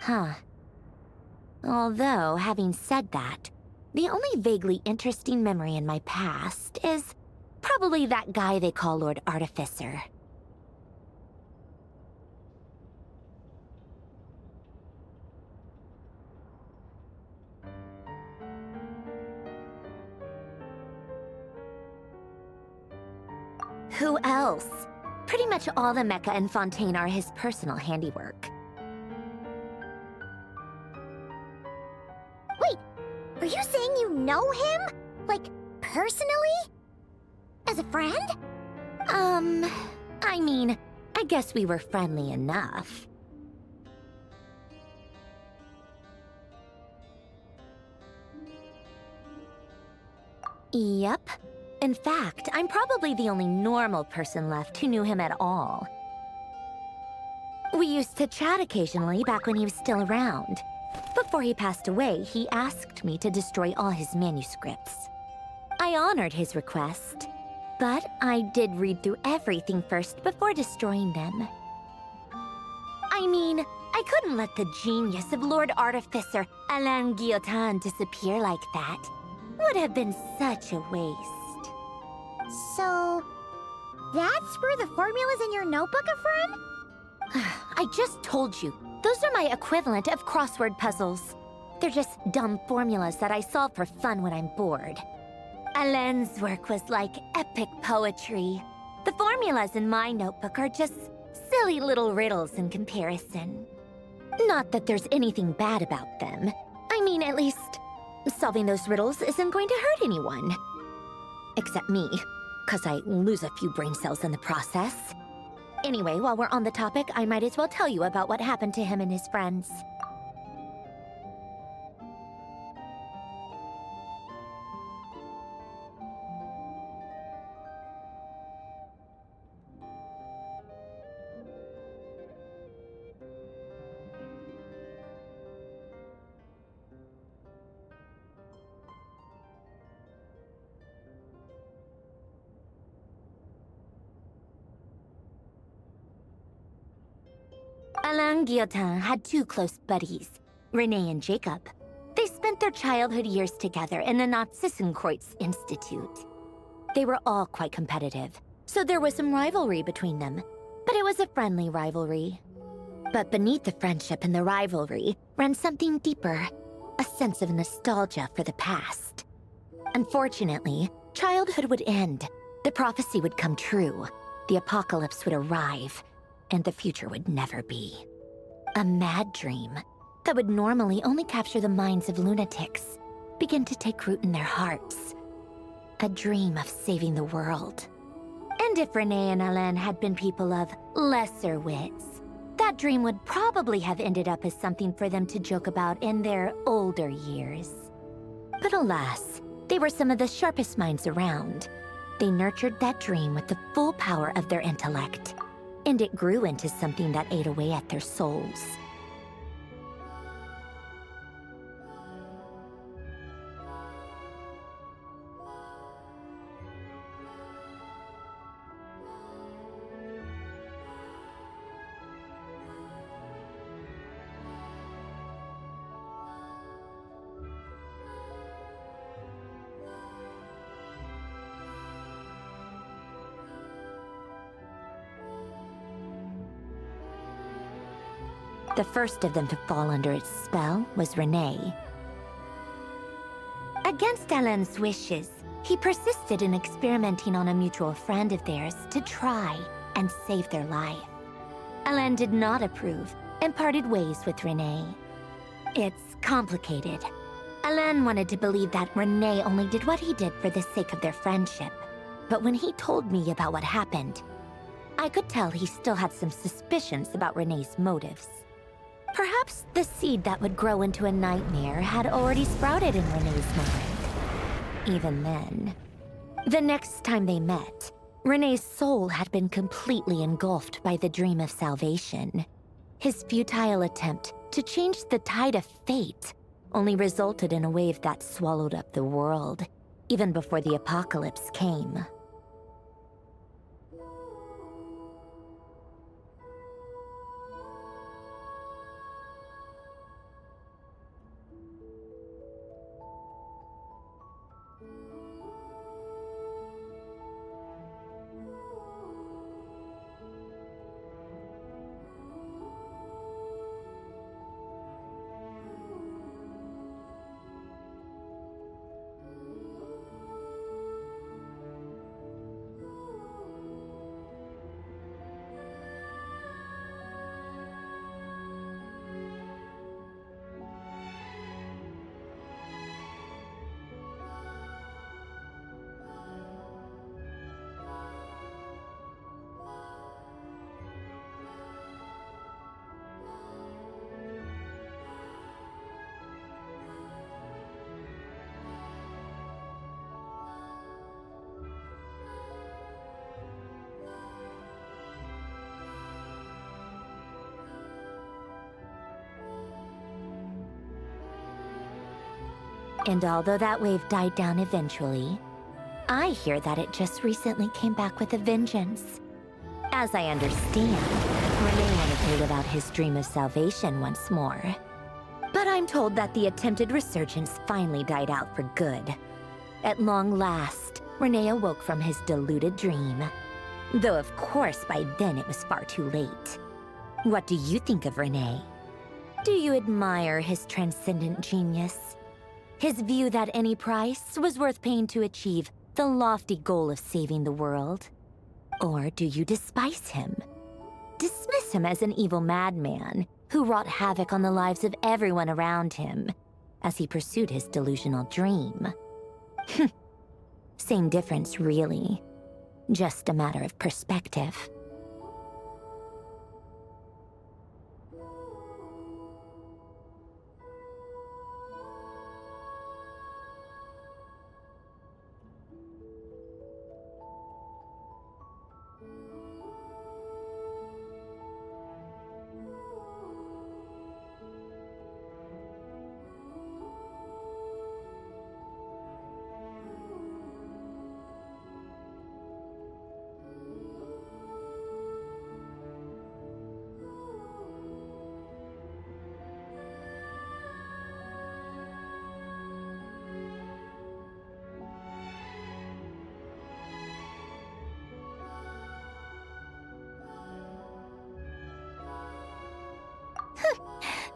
Huh. Although, having said that, the only vaguely interesting memory in my past is probably that guy they call Lord Artificer. Who else? Pretty much all the mecha and Fontaine are his personal handiwork. Wait, are you saying you know him? Like, personally? As a friend? I mean, I guess we were friendly enough. Yep. In fact, I'm probably the only normal person left who knew him at all. We used to chat occasionally back when he was still around. Before he passed away, he asked me to destroy all his manuscripts. I honored his request, but I did read through everything first before destroying them. I mean, I couldn't let the genius of Lord Artificer Alain Guillotin disappear like that. Would have been such a waste. So, that's where the formula's in your notebook are from? I just told you. Those are my equivalent of crossword puzzles. They're just dumb formulas that I solve for fun when I'm bored. Alain's work was like epic poetry. The formulas in my notebook are just silly little riddles in comparison. Not that there's anything bad about them. I mean, at least, solving those riddles isn't going to hurt anyone. Except me, 'cause I lose a few brain cells in the process. Anyway, while we're on the topic, I might as well tell you about what happened to him and his friends. Alain Guillotin had two close buddies, Renee and Jacob. They spent their childhood years together in the Nazissenkreuz Institute. They were all quite competitive, so there was some rivalry between them, but it was a friendly rivalry. But beneath the friendship and the rivalry ran something deeper, a sense of nostalgia for the past. Unfortunately, childhood would end, the prophecy would come true, the apocalypse would arrive, and the future would never be. A mad dream that would normally only capture the minds of lunatics begin to take root in their hearts. A dream of saving the world. And if Renee and Alain had been people of lesser wits, that dream would probably have ended up as something for them to joke about in their older years. But alas, they were some of the sharpest minds around. They nurtured that dream with the full power of their intellect, and it grew into something that ate away at their souls. The first of them to fall under its spell was Renee. Against Alain's wishes, he persisted in experimenting on a mutual friend of theirs to try and save their life. Alain did not approve and parted ways with Renee. It's complicated. Alain wanted to believe that Renee only did what he did for the sake of their friendship. But when he told me about what happened, I could tell he still had some suspicions about Renee's motives. Perhaps the seed that would grow into a nightmare had already sprouted in Renee's mind. Even then. The next time they met, Renee's soul had been completely engulfed by the dream of salvation. His futile attempt to change the tide of fate only resulted in a wave that swallowed up the world, even before the apocalypse came. And although that wave died down eventually, I hear that it just recently came back with a vengeance. As I understand, Renee wanted to live out his dream of salvation once more. But I'm told that the attempted resurgence finally died out for good. At long last, Renee awoke from his deluded dream. Though of course by then it was far too late. What do you think of Renee? Do you admire his transcendent genius? His view that any price was worth paying to achieve the lofty goal of saving the world? Or do you despise him? Dismiss him as an evil madman who wrought havoc on the lives of everyone around him as he pursued his delusional dream? Same difference, really. Just a matter of perspective.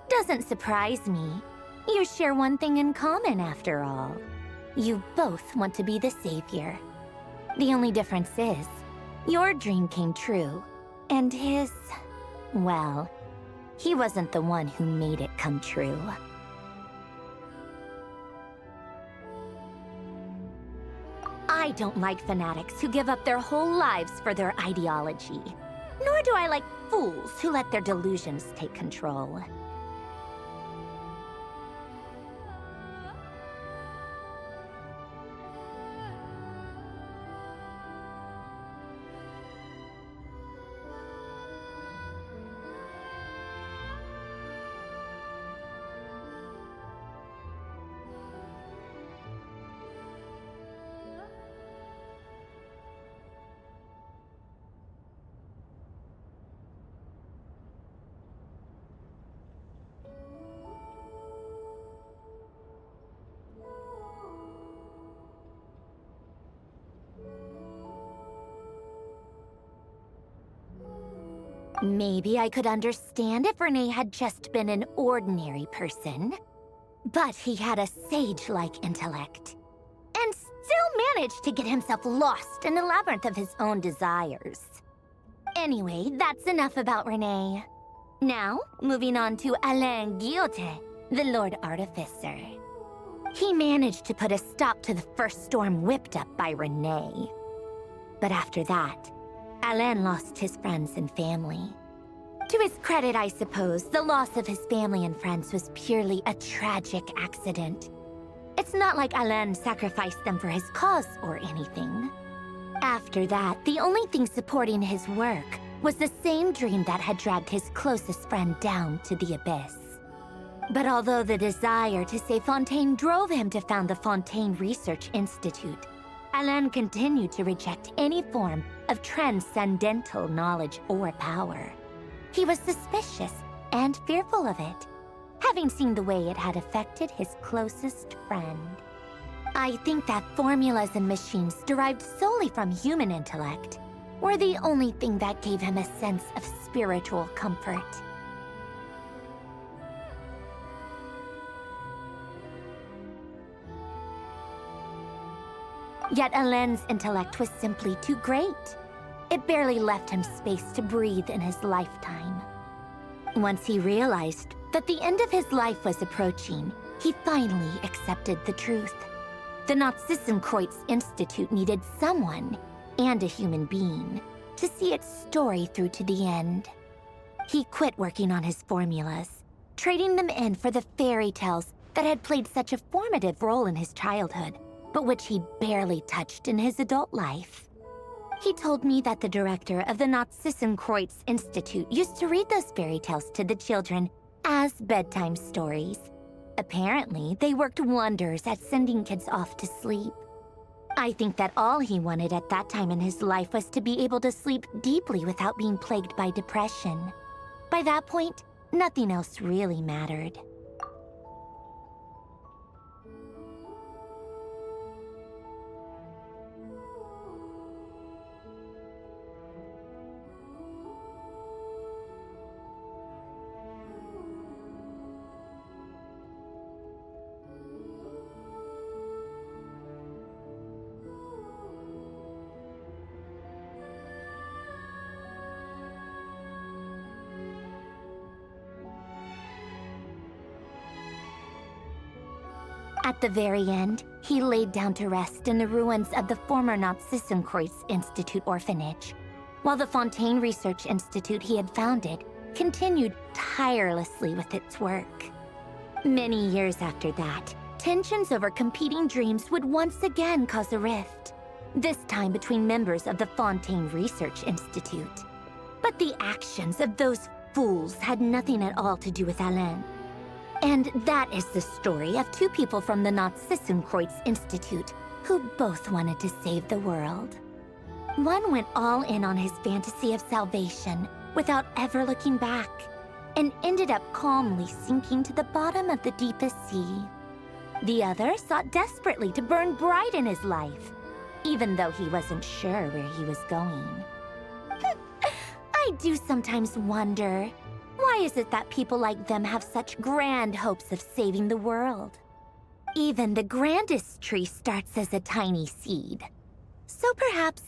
Doesn't surprise me. You share one thing in common, after all. You both want to be the savior. The only difference is, your dream came true, and his, well, he wasn't the one who made it come true. I don't like fanatics who give up their whole lives for their ideology. Nor do I like fools who let their delusions take control. Maybe I could understand if Renee had just been an ordinary person. But he had a sage-like intellect. And still managed to get himself lost in the labyrinth of his own desires. Anyway, that's enough about Renee. Now, moving on to Alain Guillotin, the Lord Artificer. He managed to put a stop to the first storm whipped up by Renee. But after that, Alain lost his friends and family. To his credit, I suppose, the loss of his family and friends was purely a tragic accident. It's not like Alain sacrificed them for his cause or anything. After that, the only thing supporting his work was the same dream that had dragged his closest friend down to the abyss. But although the desire to save Fontaine drove him to found the Fontaine Research Institute, Alain continued to reject any form of transcendental knowledge or power. He was suspicious and fearful of it, having seen the way it had affected his closest friend. I think that formulas and machines derived solely from human intellect were the only thing that gave him a sense of spiritual comfort. Yet Alain's intellect was simply too great. It barely left him space to breathe in his lifetime. Once he realized that the end of his life was approaching, he finally accepted the truth. The Nazissenkreuz Institute needed someone, and a human being, to see its story through to the end. He quit working on his formulas, trading them in for the fairy tales that had played such a formative role in his childhood, but which he barely touched in his adult life. He told me that the director of the Nazissenkreuz Institute used to read those fairy tales to the children as bedtime stories. Apparently, they worked wonders at sending kids off to sleep. I think that all he wanted at that time in his life was to be able to sleep deeply without being plagued by depression. By that point, nothing else really mattered. At the very end, he laid down to rest in the ruins of the former Nazissenkreuz Institute orphanage, while the Fontaine Research Institute he had founded continued tirelessly with its work. Many years after that, tensions over competing dreams would once again cause a rift, this time between members of the Fontaine Research Institute. But the actions of those fools had nothing at all to do with Alain. And that is the story of two people from the Nazissenkreuz Institute who both wanted to save the world. One went all in on his fantasy of salvation without ever looking back, and ended up calmly sinking to the bottom of the deepest sea. The other sought desperately to burn bright in his life, even though he wasn't sure where he was going. I do sometimes wonder, Why is it that people like them have such grand hopes of saving the world? Even the grandest tree starts as a tiny seed. So perhaps,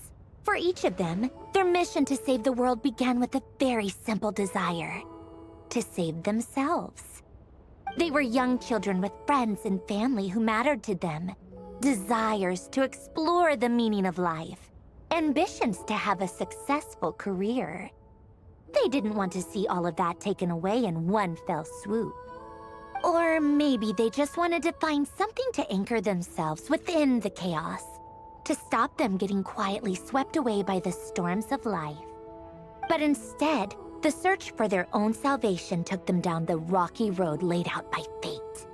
for each of them, their mission to save the world began with a very simple desire: to save themselves. They were young children with friends and family who mattered to them, desires to explore the meaning of life, ambitions to have a successful career. They didn't want to see all of that taken away in one fell swoop. Or maybe they just wanted to find something to anchor themselves within the chaos, to stop them getting quietly swept away by the storms of life. But instead, the search for their own salvation took them down the rocky road laid out by fate.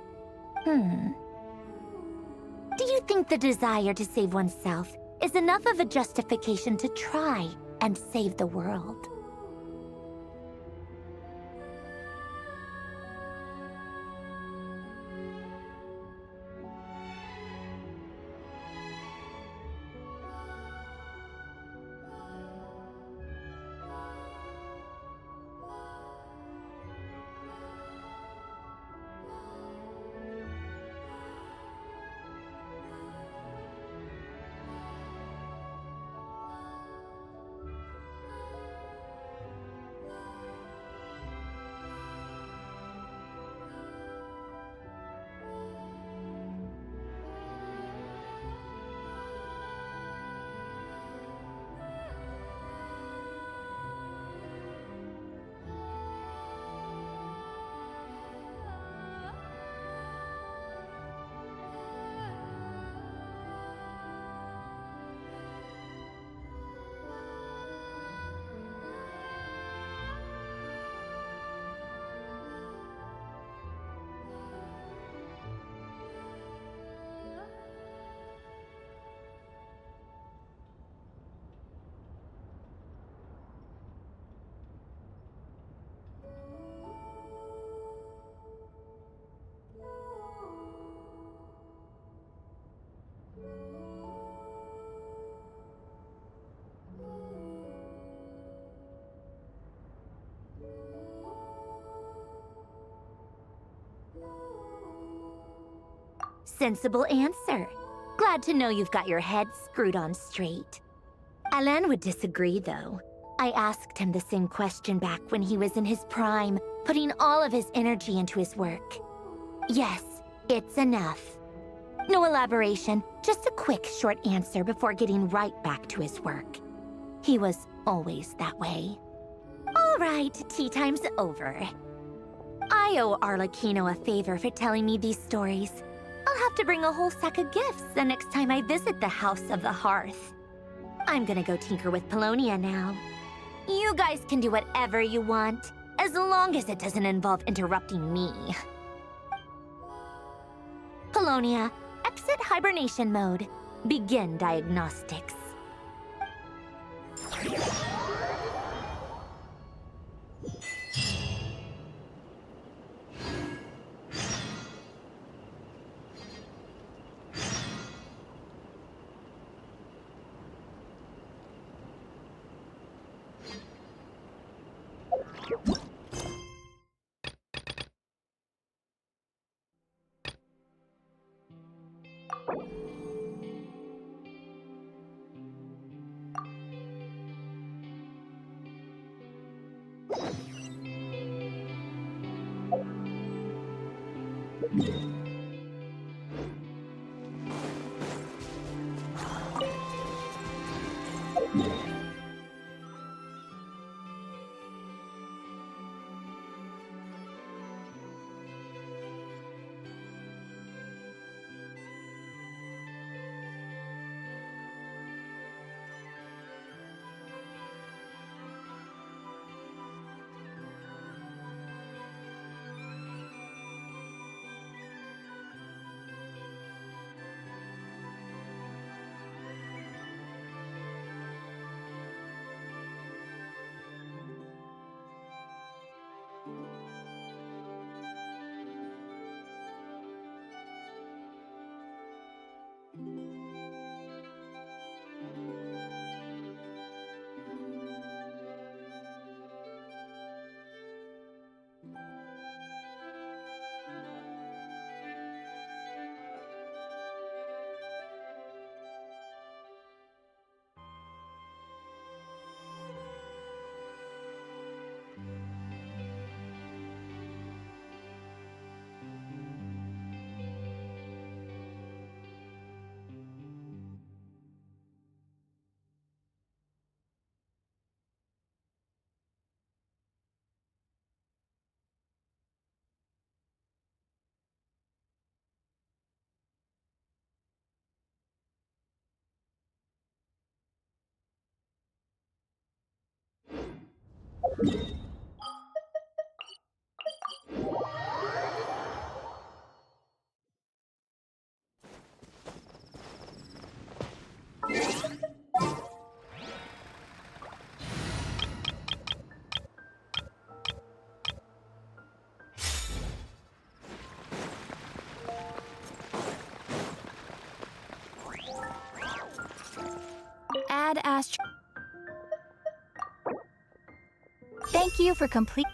Do you think the desire to save oneself is enough of a justification to try and save the world? Sensible answer. Glad to know you've got your head screwed on straight. Alain would disagree, though. I asked him the same question back when he was in his prime, putting all of his energy into his work. Yes, it's enough. No elaboration, just a quick, short answer before getting right back to his work. He was always that way. All right, tea time's over. I owe Arlecchino a favor for telling me these stories. I'll have to bring a whole sack of gifts the next time I visit the House of the Hearth. I'm gonna go tinker with Polonia now. You guys can do whatever you want, as long as it doesn't involve interrupting me. Polonia, exit hibernation mode. Begin diagnostics. Add Thank you for complete.